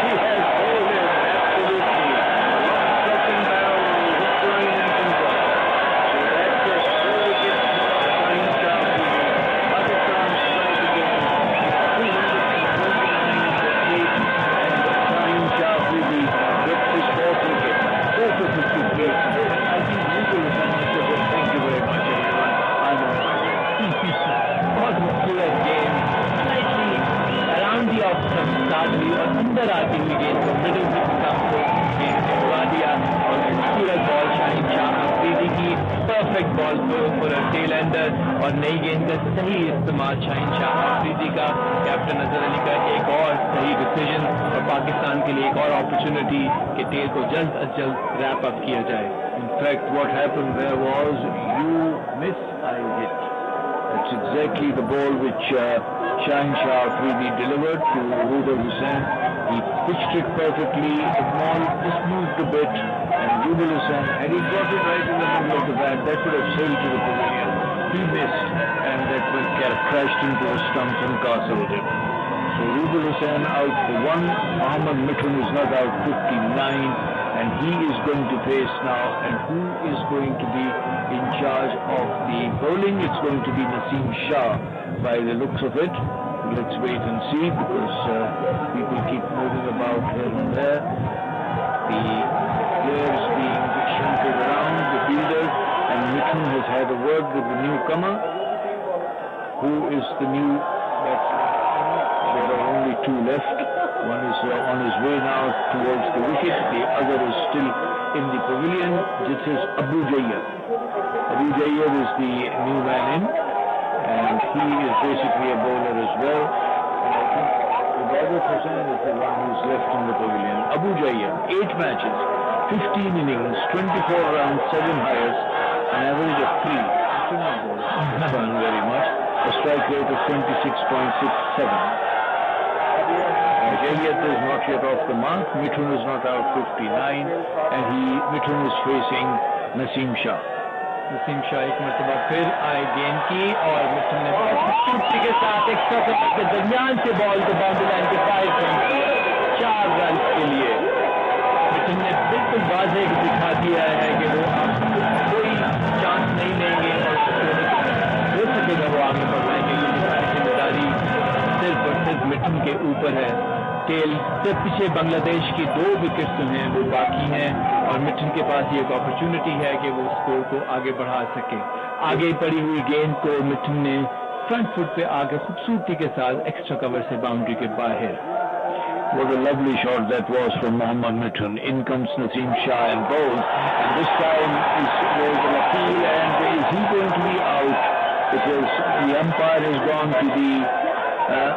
He has bowled him, absolutely. Second barrel, he's throwing him things up. So that's a 4 wicket for Shaheen Shah Afridi. Pakistan strike again. 229 for 8, and Shaheen Shah Afridi gets his 4th wicket. 4 for 53. I think Rubel Hussain must have said thank you very much, everyone. I'm on my way. बहुत खूबसूरत गेंद, slightly around the off stump start हुई और अंदर आती हुई गेंद को मिडिल स्टंप को गेंद ने उड़ा दिया, और खूबसूरत बॉल शाहीन शाह अफरीदी की, perfect ball for a tail ender, और नई गेंद का सही इस्तेमाल शाहीन शाह अफरीदी का, कैप्टन अजहर अली का एक और सही डिसीजन, और पाकिस्तान के लिए एक और अपॉर्चुनिटी कि टेल को जल्द अज जल्द रैप अप किया जाए। In fact, what happened there was, you miss, I hit. That's exactly the ball which Shaheen Shah Afridi delivered to Rubel Hussain. He pitched it perfectly, the ball just moved a bit, and Rubel Hussain, had he got it right in the middle of the bat, that would have sailed to the pavilion. He missed, and that went crashed into the stumps and castled him. So Rubel Hussain out for 1, Mohammad Mithun is not out, 59, and he is going to face now, and who is going to be in charge of the bowling? It's going to be Naseem Shah by the looks of it. Let's wait and see, because people keep moving about here and there. The players being shunted around, the fielders, and Mithun has had a word with the newcomer. Who is the new batsman? There are only 2 left. One is on his way now towards the wicket. The other is still in the pavilion. This is Abu Jayyar. Abu Jayyar is the new man in, and he is basically a bowler as well. And I think Ibadat Hussain is the one who's left in the pavilion. Abu Jayyar, 8 matches, 15 innings, 24 runs, 7 highers, an average of 3. Still not bowling very much. A strike rate of 26.67. Elliott is not yet off the mark. Mithun is not out, 59, and Mithun is facing Naseem Shah. Naseem Shah एक मरतबा फिर आए गेंद की और mitten ने बहुत खूबसूरती के साथ एक्स्ट्रा कवर के दरमियान से बॉल को बाउंड्री लाइन के फायर किया 4 रन के लिए। मिटन ने बिल्कुल वाज़ेह दिखा दिया है कि वो आप कोई चांस नहीं लेंगे और हो सकेगा वो आगे बढ़ पाएंगे, क्योंकि सारी जिम्मेदारी सिर्फ और सिर्फ मिटन के ऊपर है। टेल से पीछे बांग्लादेश की 2 विकेट्स जो हैं वो बाकी हैं और मिटन के पास ये एक अपॉर्चुनिटी है कि वो स्कोर को आगे बढ़ा सके। आगे पड़ी हुई गेंद को मिटन ने फ्रंट फुट पे आगे खूबसूरती के साथ एक्स्ट्रा कवर से बाउंड्री के बाहर। What a lovely shot that was from Mohammad Mithun. In comes Naseem Shah and bowls. And this time there was an appeal, and is he going to be out? Because the umpire has gone to the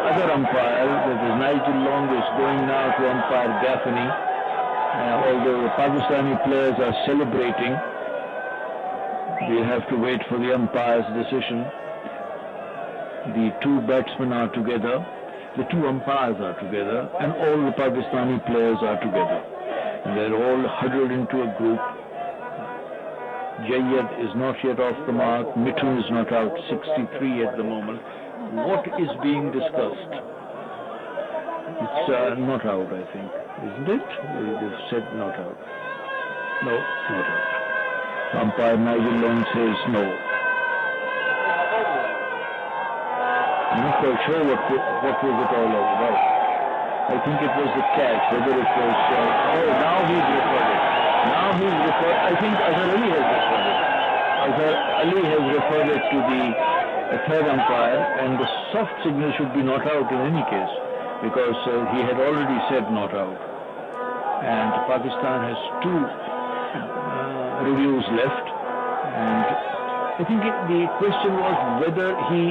other umpire, that is Nigel Long, is going now to umpire Gaffney. Although the Pakistani players are celebrating, we'll have to wait for the umpire's decision. The 2 batsmen are together. The 2 umpires are together, and all the Pakistani players are together. And they're all huddled into a group. Jayyad is not yet off the mark. Mithun is not out, 63 at the moment. What is being discussed? It's not out, I think, isn't it? They've said not out. No, not out. Umpire Nigel Long says no. I'm not quite sure what was it all about. I think it was the catch, whether it was... now he's referred it. Now he's referred... I think Azhar Ali has referred it. Azhar Ali has referred it to the 3rd umpire, and the soft signal should be not out in any case, because he had already said not out. And Pakistan has 2 reviews left, and I think the question was whether he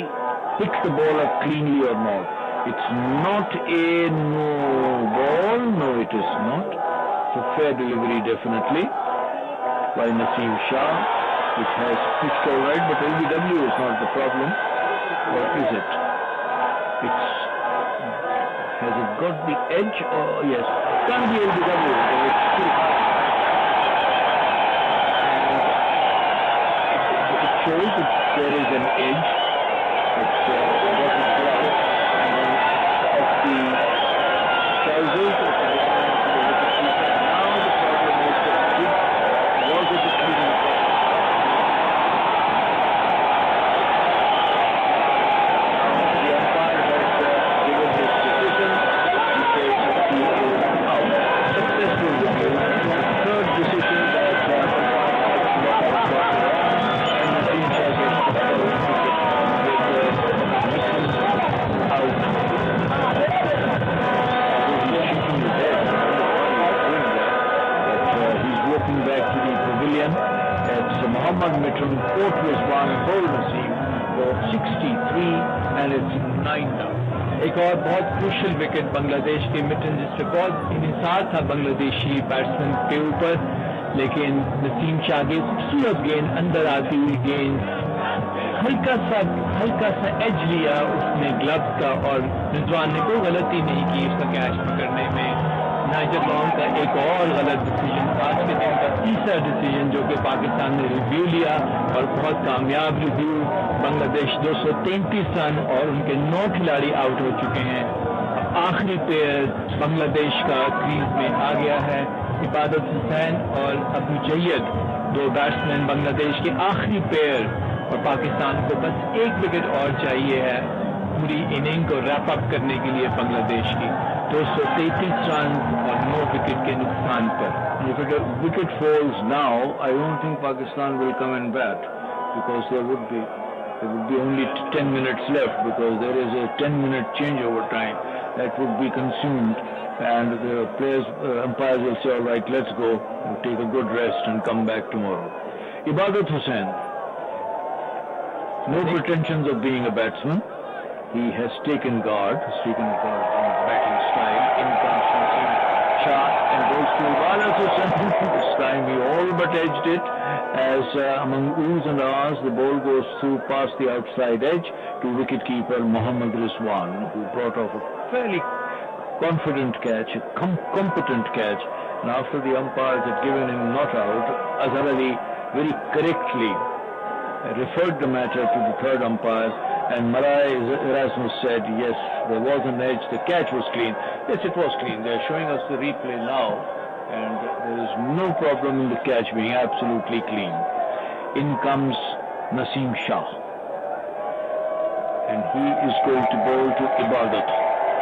picked the ball up cleanly or not. It's not a no ball, no it is not. It's a fair delivery definitely by Naseem Shah, which has pitched all right, but LBW is not the problem, or is it? Has it got the edge, or yes, it can't be LBW, it's too high. And it shows that there is an edge. It's of the trousers of the wicketkeeper. Now the problem is that was it a clean ball? The umpire has given his decision. He says he is out. Successful review. The 3rd decision that and Naseem Shah gets the 3rd wicket. Back to the pavilion. It's Mohammad Mithun, 4th was one, bowled Naseem for 63, and it's 9 now. एक और बहुत crucial wicket Bangladesh के mitten, जिस पे बहुत इंहिसार था Bangladeshi batsman के ऊपर, लेकिन नसीम शाह की खूबसूरत गेंद, अंदर आती हुई गेंद, हल्का सा एज लिया उसने ग्लव्स का, और रिजवान ने कोई गलती नहीं की उसका कैच पकड़ने में। नाइजर लॉन्ग का एक और गलत डिसीजन, आज के दिन का 3रा डिसीजन जो कि पाकिस्तान ने रिव्यू लिया, और बहुत कामयाब रिव्यू। बांग्लादेश 233 रन और उनके 9 खिलाड़ी आउट हो चुके हैं। आखिरी पेयर बांग्लादेश का क्रीज में आ गया है। इबादत हुसैन और अबू जैयद 2 बैट्समैन बांग्लादेश के आखिरी पेयर, और पाकिस्तान को बस 1 विकेट और चाहिए है पूरी इनिंग को रैप अप करने के लिए बांग्लादेश की। 233 रन और 9 विकेट के नुकसान पर। If a wicket falls now, I don't think Pakistan will come and bat, because there would be only 10 minutes left, because there is a 10-minute changeover time that would be consumed, and the players, umpires will say, all right, let's go, we'll take a good rest and come back tomorrow. Ibadat Hussain, no pretensions of being a batsman. He has taken guard in batting style. In comes Naseem Shah and goes to Ibadat Hussain. This time he all but edged it, as among oohs and ahs the ball goes through past the outside edge to wicketkeeper Mohammad Rizwan, who brought off a fairly confident catch, a competent catch, and after the umpires had given him not out, Azhar Ali very correctly referred the matter to the third umpire, and Marai Erasmus said, yes, there was an edge, the catch was clean. Yes, it was clean. They're showing us the replay now, and there is no problem in the catch being absolutely clean. In comes Naseem Shah, and he is going to bowl to Ibadat.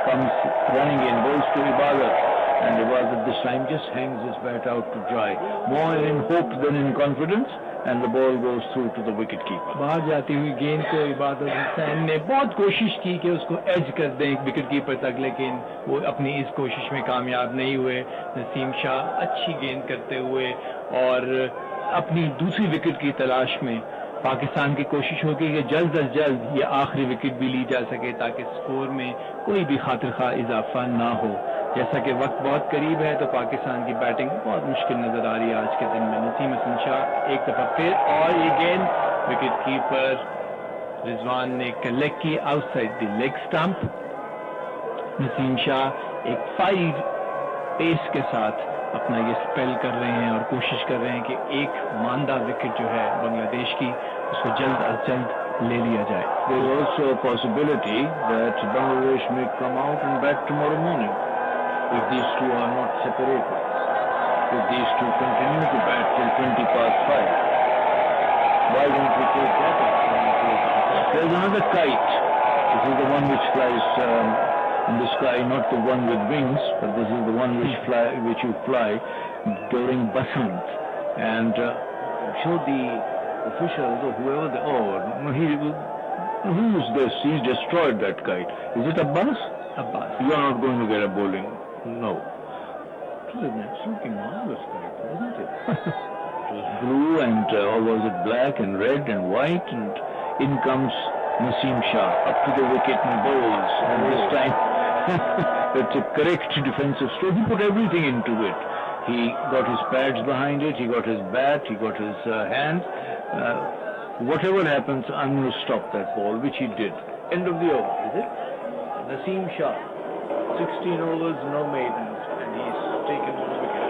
Comes running in, bowls to Ibadat, and Ibadat this time just hangs his bat out to dry. More in hope than in confidence, and the ball goes through to the wicket keeper. बाहर जाती हुई गेंद को इबादत हुसैन ने बहुत कोशिश की कि उसको एज कर दें विकेट कीपर तक, लेकिन वो अपनी इस कोशिश में कामयाब नहीं हुए। नसीम शाह अच्छी गेंद करते हुए और अपनी दूसरी विकेट की तलाश में पाकिस्तान की कोशिश होगी कि जल्द अज जल्द ये आखिरी विकेट भी ली जा सके ताकि स्कोर में कोई भी खातिर खा इजाफा ना हो। जैसा कि वक्त बहुत करीब है तो पाकिस्तान की बैटिंग बहुत मुश्किल नजर आ रही है आज के दिन में। नसीम हसन शाह एक दफा फिर, और ये गेंद विकेट कीपर रिजवान ने कलेक्ट की outside the leg stump. Naseem Shah एक 5 पेस के साथ अपना ये स्पेल कर रहे हैं और कोशिश कर रहे हैं कि एक मानदा विकेट जो है बांग्लादेश की उसको जल्द अज जल्द ले लिया जाए। There is also a possibility that Bangladesh may come out and bat tomorrow morning if these two are not separated. If these two continue to bat till 20 past 5. Why don't we take that up? There's another kite. This is the one which flies in the sky, not the one with wings, but this is the one which you fly during Basant. And I'm sure the officials or whoever who is this? He's destroyed that kite. Is it Abbas? Abbas. You are not going to get a bowling. No. It was an absolutely marvelous kite, wasn't it? It was blue and or was it black and red and white, and in comes Naseem Shah up to the wicket and bowls, and this time it's a correct defensive stroke. He put everything into it. He got his pads behind it, he got his bat, he got his hand. Whatever happens, I'm going to stop that ball, which he did. End of the over, is it? Naseem Shah, 16 overs, no maidens, and he's taken one wicket.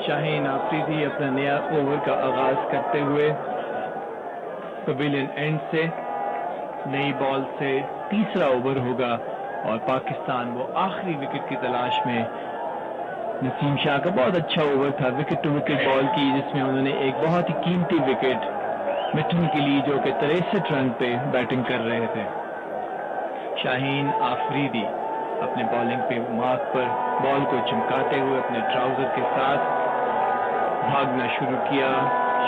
Shaheen Afridi अपना नया over का आगाज करते हुए pavilion and से नई ball से तीसरा ओवर होगा और पाकिस्तान वो आखिरी विकेट की तलाश में। नसीम शाह का बहुत अच्छा ओवर था, विकेट टू विकेट बॉल की, जिसमें उन्होंने एक बहुत ही कीमती विकेट मिठन के लिए जो कि 63 रन पे बैटिंग कर रहे थे। शाहीन आफरीदी अपने बॉलिंग पे मार्क पर बॉल को चमकाते हुए अपने ट्राउजर के साथ भागना शुरू किया।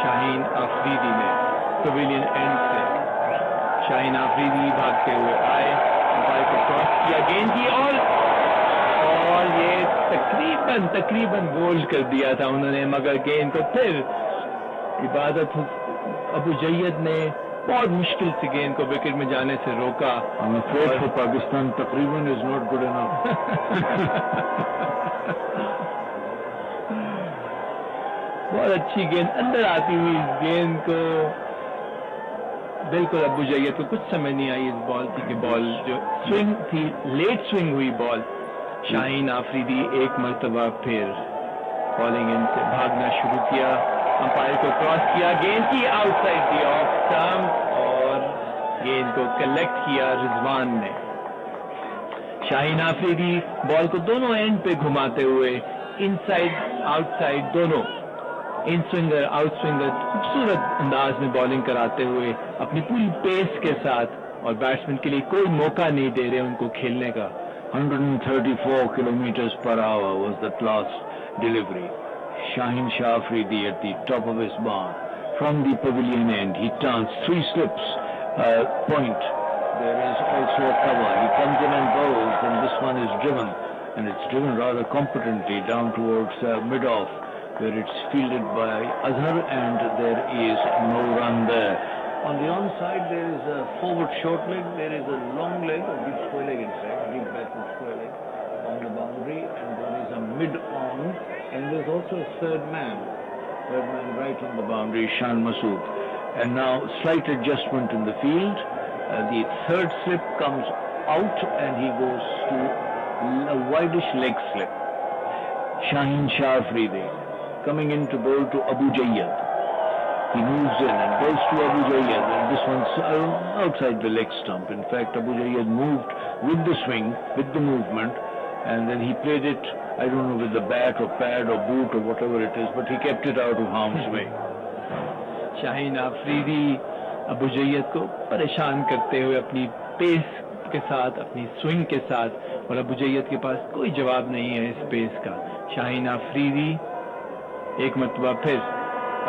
शाहीन आफरीदी ने पवेलियन एंड से शाहीन आफरीदी भागते हुए आए, अंपायर को क्रॉस किया गेंद की और ये तकरीबन बोल्ड कर दिया था उन्होंने, मगर गेंद को फिर इबादत अबू जैयद ने बहुत मुश्किल से गेंद को विकेट में जाने से रोका। I'm afraid for Pakistan, तकरीबन is not good enough. बहुत अच्छी गेंद अंदर आती हुई इस गेंद को बिल्कुल अबू जैयद को कुछ समझ नहीं आई इस बॉल की कि बॉल जो स्विंग थी, लेट स्विंग हुई बॉल। शाहीन आफरीदी एक मरतबा फिर बॉलिंग इन से भागना शुरू किया, अंपायर को क्रॉस किया, गेंद की आउटसाइड दी ऑफ स्टंप और गेंद को कलेक्ट किया रिजवान ने। शाहीन आफरीदी बॉल को दोनों एंड पे घुमाते हुए इनसाइड आउटसाइड दोनों इन स्विंगर आउट स्विंगर खूबसूरत अंदाज में बॉलिंग कराते हुए अपनी पूरी पेस के साथ, और बैट्समैन के लिए कोई मौका नहीं दे रहे उनको खेलने का। 134 kilometers per hour was that last delivery. Shaheen Shah Afridi at the top of his bar. From the pavilion end, he turns 3 slips point. There is also a cover. He comes in and bowls, and this one is driven, and it's driven rather competently down towards mid-off, where it's fielded by Azhar, and there is no run there. On the onside, there is a forward short leg, there is a long leg, a deep square leg in fact, deep backward square leg on the boundary, and there is a mid-on, and there's also a third man right on the boundary, Shan Masood. And now slight adjustment in the field. The third slip comes out and he goes to a wideish leg slip. Shaheen Shah Afridi coming in to bowl to Abu Jayyad. He moves in and goes to Abu Jayyad, and this one's outside the leg stump. In fact, Abu Jayyad moved with the swing, with the movement, and then he played it, I don't know, with the bat or pad or boot or whatever it is, but he kept it out of harm's way. Shaheen Afridi Abu Zayed को परेशान करते हुए अपनी pace के साथ, अपनी swing के साथ, और अबू जैयद के पास कोई जवाब नहीं है इस पेस का। शाहीन आफरीदी एक मरतबा फिर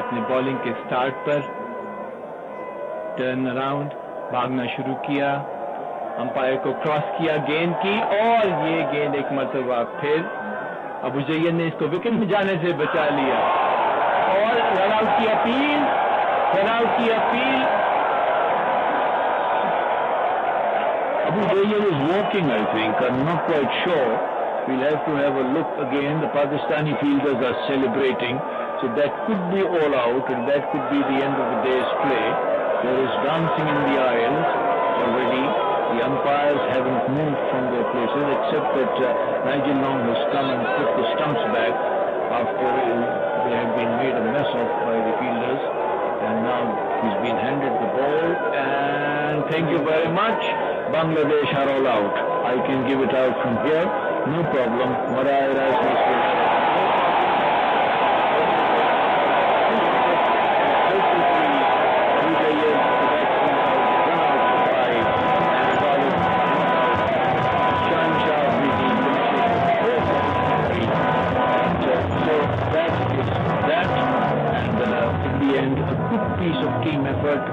अपने बॉलिंग के स्टार्ट पर टर्न अराउंड भागना शुरू किया, अंपायर को क्रॉस किया गेंद की, और ये गेंद एक मरतबा फिर अबू जैयद ने इसको विकेट में जाने से बचा लिया, और रन आउट की अपील, रन आउट की appeal. Abu Jayyad is walking, I think. I'm not quite sure. We'll have to have a look again. The Pakistani fielders are celebrating. So that could be all out, and that could be the end of the day's play. There is dancing in the aisles already. The umpires haven't moved from their places, except that Nigel Long has come and put the stumps back after they have been made a mess of by the fielders. And now he's been handed the ball, and thank you very much. Bangladesh are all out. I can give it out from here, no problem. Marai Erasmus will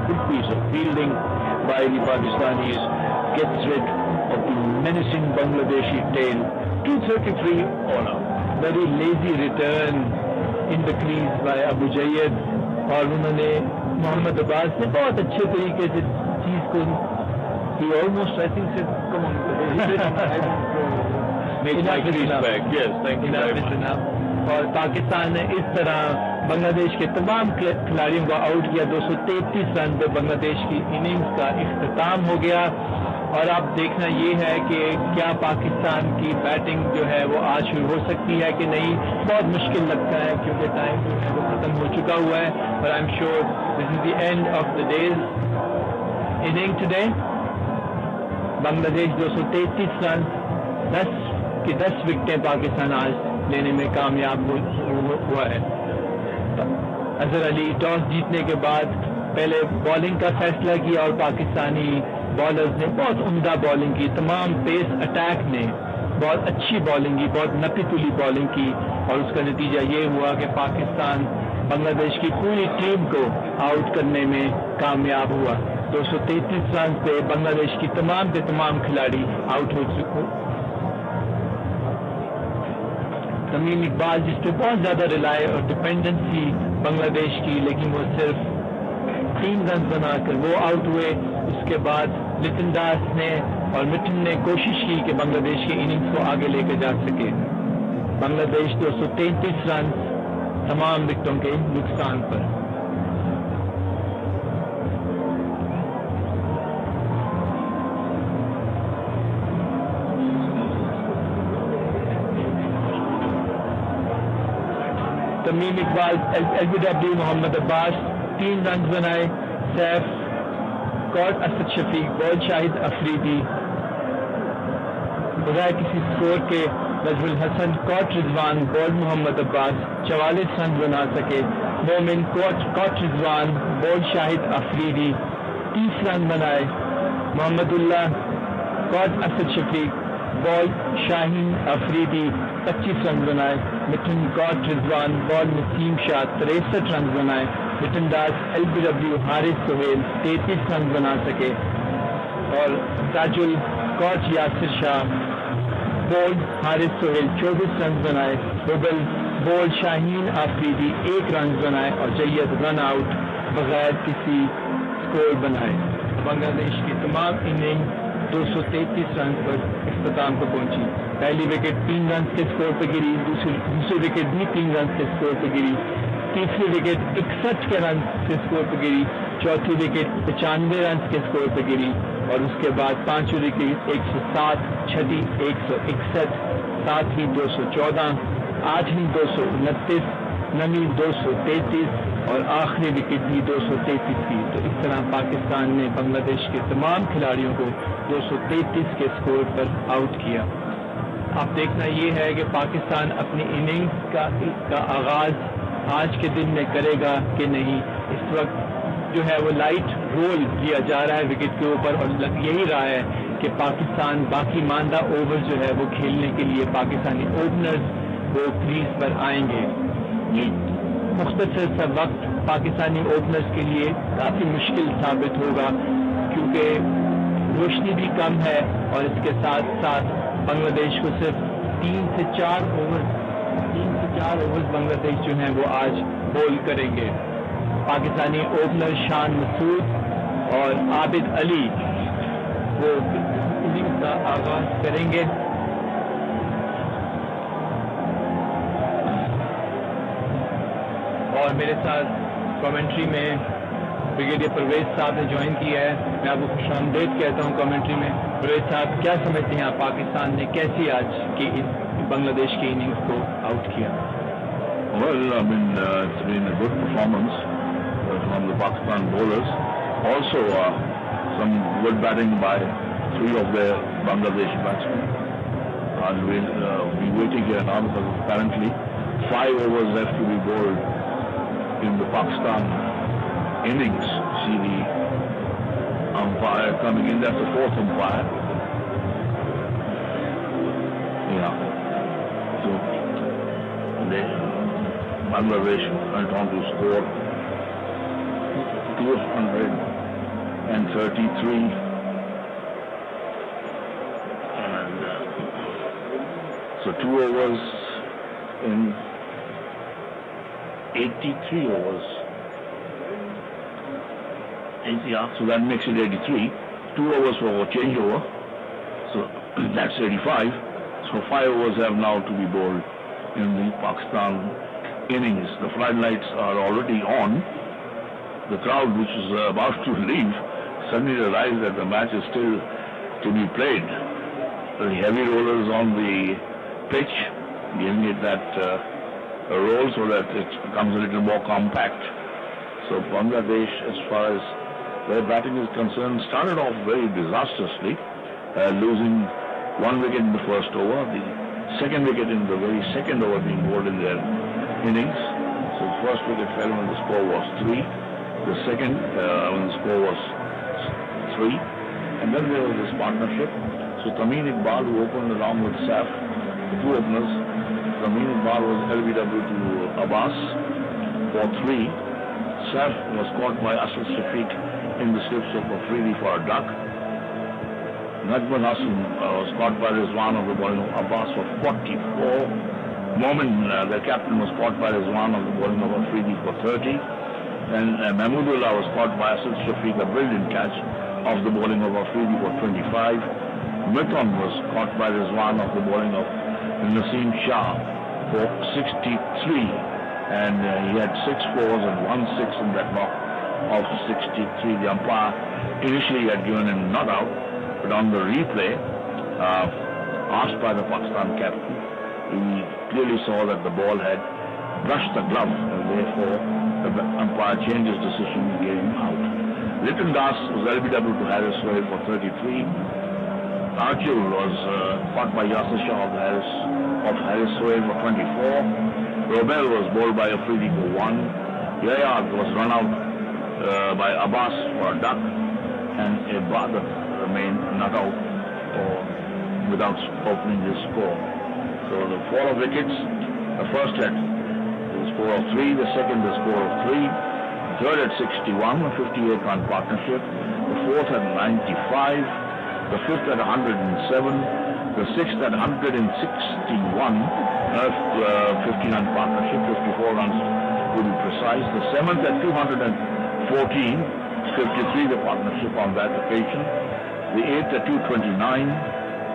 good piece of fielding by the Pakistanis gets rid of the menacing Bangladeshi tail. 233 all out. Very lazy return in the crease by Abu Jayyad, और उन्होंने मोहम्मद अब्बास ने बहुत अच्छे तरीके से चीज को, he almost I think said, come on, make my crease back. Yes, thank you very much. और पाकिस्तान ने इस तरह बांग्लादेश के तमाम खिलाड़ियों को आउट किया। 233 रन पे बांग्लादेश की इनिंग्स का इख्तिताम हो गया, और अब देखना ये है कि क्या पाकिस्तान की बैटिंग जो है वो आज शुरू हो सकती है कि नहीं। बहुत मुश्किल लगता है क्योंकि टाइम जो है वो खत्म हो चुका हुआ है, पर I am sure this is the end of the days inning today. Bangladesh 233 run, 10 की 10 विकेटें पाकिस्तान आज लेने में कामयाब हुआ है। अजहर अली टॉस जीतने के बाद पहले बॉलिंग का फैसला किया, और पाकिस्तानी बॉलर्स ने बहुत उम्दा बॉलिंग की। तमाम पेस अटैक ने बहुत अच्छी बॉलिंग की, बहुत नपी तुली बॉलिंग की, और उसका नतीजा ये हुआ कि पाकिस्तान बांग्लादेश की पूरी टीम को आउट करने में कामयाब हुआ। 233 रन पे बांग्लादेश की तमाम के तमाम खिलाड़ी आउट हो चुके। तमीम इकबाल, जिस पे बहुत ज्यादा रिलाय और डिपेंडेंसी बांग्लादेश की, लेकिन वो सिर्फ 3 रन बनाकर वो आउट हुए। उसके बाद लिटन दास ने और मिटन ने कोशिश की कि बांग्लादेश की इनिंग्स को आगे लेकर जा सके। बांग्लादेश 233 रन तमाम विकेटों के नुकसान पर। तमीम इकबाल, एलबीडब्ल्यू, मोहम्मद अब्बास 3 रन बनाए। सैफ, कॉट असद शफीक, बॉल शाहिद अफरीदी, बगैर किसी स्कोर के Najmul Hasan, caught Rizwan, ball Mohammad Abbas 44 run बना सके। Momin, caught Rizwan, ball Shahid Afridi 30 run बनाए। Mahmudullah, caught Asad Shafiq, ball Shaheen Afridi 25 run बनाए। Mithun, caught Rizwan, ball Naseem Shah 63 run बनाए। मिठन दास, एलबीडब्ल्यू, हारिस सोहेल 33 रन बना सके, और Taijul, caught Yasir Shah, ball Haris Sohail 24 run बनाए। रुबल, बॉल शाहीन अफरीदी 1 रन बनाए, और जैयद रन आउट बगैर किसी स्कोर बनाए। बांग्लादेश की तमाम इनिंग 233 रन पर इख्तिताम को पहुंची। पहली विकेट 3 रन के स्कोर पर गिरी, दूसरी विकेट भी 3 रन के स्कोर पर गिरी, तीसरी विकेट 61 के रन के स्कोर पर गिरी, चौथी विकेट 95 रन के स्कोर पर गिरी, और उसके बाद पांचवी विकेट 107, छठी 161, सातवीं 214, आठवीं 229, नवीं 233, और आखिरी विकेट भी 233 की। तो इस तरह पाकिस्तान ने बांग्लादेश के तमाम खिलाड़ियों को 233 के स्कोर पर आउट किया। अब देखना ये है कि पाकिस्तान अपनी इनिंग्स का आगाज आज के दिन में करेगा कि नहीं। इस वक्त जो है वो लाइट रोल किया जा रहा है विकेट के ऊपर, और यही रहा है कि पाकिस्तान बाकी मांदा ओवर जो है वो खेलने के लिए पाकिस्तानी ओपनर्स वो क्रीज पर आएंगे। ये मुख्तसर सा वक्त पाकिस्तानी ओपनर्स के लिए काफ़ी मुश्किल साबित होगा, क्योंकि रोशनी भी कम है और इसके साथ साथ बांग्लादेश को सिर्फ 3 से 4 ओवर्स बांग्लादेश जो हैं वो आज बॉल करेंगे। पाकिस्तानी ओपनर शान मसूद और आबिद अली वो इनिंग्स का आगाज करेंगे। और मेरे साथ कमेंट्री में ब्रिगेडियर परवेज साहब ने ज्वाइन किया है। मैं आपको खुशामदीद कहता हूँ कमेंट्री में। परवेज साहब, क्या समझते हैं आप, पाकिस्तान ने कैसी आज की बांग्लादेश की इनिंग्स को आउट किया? Well, I mean, it's been a good performance from the Pakistan bowlers. Also, some good batting by 3 of their Bangladesh batsmen. And we'll be waiting here now because apparently 5 overs left to be bowled in the Pakistan innings. See the umpire coming in. That's the 4th umpire. Yeah. So, Bangladesh went on to score 233 and so 2 overs in 83 overs. Yeah, so that makes it 83. 2 overs for changeover, so that's 85. So 5 overs have now to be bowled in the Pakistan innings. The floodlights are already on. The crowd, which is about to leave, suddenly realized that the match is still to be played. The heavy rollers on the pitch, giving it that roll so that it becomes a little more compact. So Bangladesh, as far as their batting is concerned, started off very disastrously, losing 1 wicket in the first over, the second wicket in the very second over being bowled in their innings. So the first wicket fell when the score was 3. The second when the score was 3. And then there was this partnership. So Tamim Iqbal, who opened along with Saif, the 2 openers. Tamim Iqbal was LBW to Abbas for 3. Saif was caught by Asad Shafiq in the slips of Afridi for a duck. Najmul Hassan was caught by Rizwan of the bowling of Abbas for 44. Momin, the captain, was caught by Rizwan of the bowling of Afridi for 30. And Mahmudullah was caught by Asad Shafiq, a brilliant catch, of the bowling of Afridi for 25. Mithon was caught by Rizwan of the bowling of Naseem Shah for 63. And he had 6 fours and 1 6 in that knock of 63. The umpire initially had given him not out, but on the replay, asked by the Pakistan captain, he clearly saw that the ball had brushed the glove, and therefore the umpire changed his decision and gave him out. Litton Das was LBW to Harris Sohail for 33. Archul was caught by Yasir Shah of Harris Sohail for 24. Robel was bowled by Afridi for 1. Yayad was run out by Abbas for a duck, and Ibadat remained not out without opening his score. So the 4 wickets, the first had the score of 3, the second the score of 3, the third at 61, a 58-run partnership, the fourth at 95, the fifth at 107, the sixth at 161, a 50-run partnership, 54 runs to be precise, the seventh at 214, 53 the partnership on that occasion, the 8th at 229,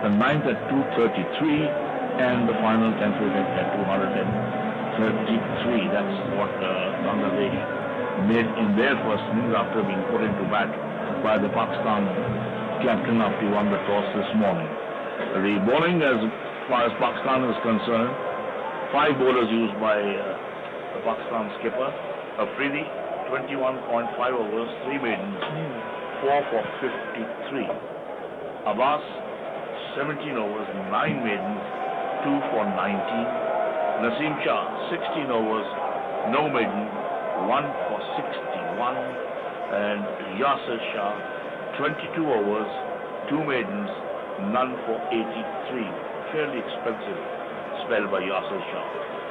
the 9th at 233, and the final 10th wicket at 233. That's what Bangladesh made in their first innings after being put into bat by the Pakistan captain after he won the toss this morning. The bowling, as far as Pakistan is concerned, 5 bowlers used by the Pakistan skipper. Afridi, 21.5 overs, 3 maidens, 4 for 53. Abbas, 17 overs, 9 maidens, 2 for 19. Naseem Shah, 16 overs, no maiden, 1 for 61. And Yasir Shah, 22 overs, 2 maidens, none for 83. Fairly expensive spell by Yasir Shah.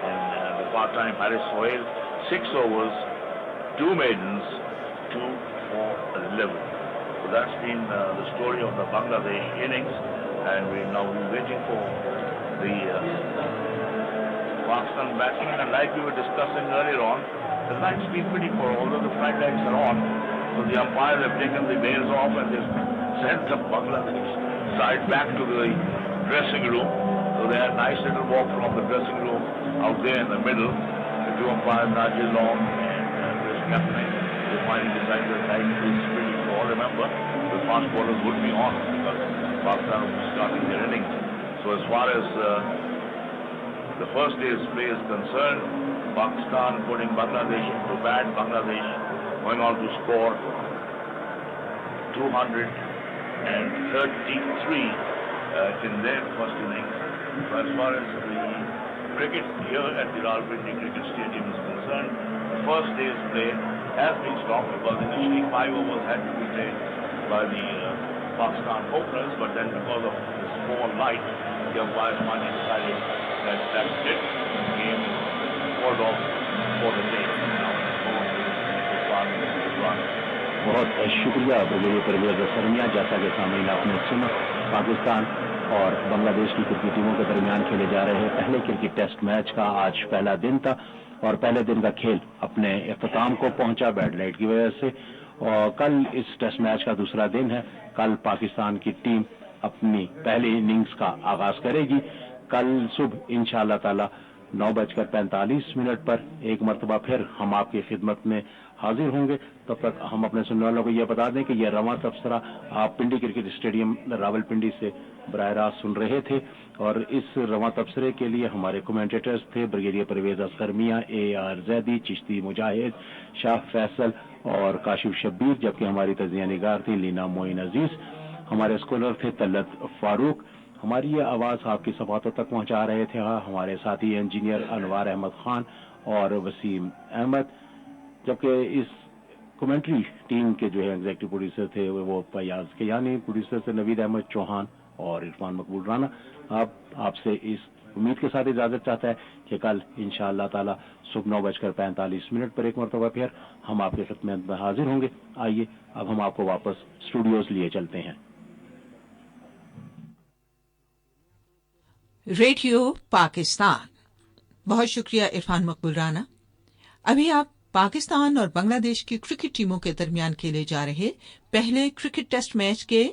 And the part-time Haris Sohail, 6 overs, 2 maidens, 2 for 11. So that's been the story of the Bangladesh innings, and we're now waiting for the Pakistan batsmen. And like we were discussing earlier on, the night's been pretty poor, although the flight lights are on. So the umpires have taken the veils off and they've sent the Bangladesh side back to the dressing room. So they had a nice little walk from the dressing room out there in the middle. The two umpires, Najib Long and this captain, they finally decided that night was pretty poor. Remember, the fast bowlers would be on because Pakistan was starting their innings. So as far as the first day's play is concerned, Pakistan putting Bangladesh into bad. Bangladesh going on to score 233 in their first innings. So as far as the cricket here at the Rawalpindi Cricket Stadium is concerned, the first day's play has been stopped because initially 5 overs had to be played by the Pakistan openers, but then because of the small light, the umpires finally decided that that's it. The game is called off for the day. Now, बहुत शुक्रिया brigadier Parvez Akhtar मियां। जैसा कि सामईन आपने सुना, पाकिस्तान और बांग्लादेश की cricket टीमों के दरमियान खेले जा रहे पहले क्रिकेट टेस्ट मैच का आज पहला दिन था और पहले दिन का खेल अपने इख्तिताम को पहुंचा बैड लाइट की वजह से। और कल इस टेस्ट मैच का दूसरा दिन है। कल पाकिस्तान की टीम अपनी पहली इनिंग्स का आगाज करेगी। कल सुबह इंशाअल्लाह ताला 9:45 पर एक मरतबा फिर हम आपकी खिदमत में हाजिर होंगे। तब तक हम अपने सुनने वालों को यह बता दें कि यह रवां तबसरा आप पिंडी क्रिकेट स्टेडियम रावलपिंडी से बराह रास्त सुन रहे थे और इस रवां तबसरे के लिए हमारे कमेंटेटर्स थे ब्रिगेडियर परवेज अख्तर मियां, AR जैदी, चिश्ती मुजाहिद, शाह फैसल और काशिफ शब्बीर, जबकि हमारी तजिया निगार थी लीना मोइन अजीज। हमारे स्कॉलर थे तलत फारूक। हमारी ये आवाज आपकी सबातों तक पहुंचा रहे थे हमारे साथी इंजीनियर अनवार अहमद खान और वसीम अहमद, जबकि इस कमेंट्री टीम के जो है एग्जीक्यूटिव प्रोड्यूसर थे वो फयाज कियानी, प्रोड्यूसर थे नवीद अहमद चौहान और इरफान मकबूल राना। आपसे इस उम्मीद के साथ इजाजत चाहता है कि कल इंशाअल्लाह ताला सुबह 9:45 पर एक मरतबा फिर हम आपके खिदमत में हाजिर होंगे। आइए अब हम आपको वापस स्टूडियोज लिए चलते हैं। रेडियो पाकिस्तान। बहुत शुक्रिया इरफान मकबूल राना। अभी आप पाकिस्तान और बांग्लादेश की क्रिकेट टीमों के दरमियान खेले जा रहे पहले क्रिकेट टेस्ट मैच के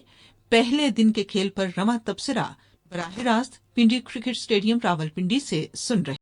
पहले दिन के खेल पर रवां तबसरा बराह रास्त पिंडी क्रिकेट स्टेडियम रावलपिंडी से सुन रहे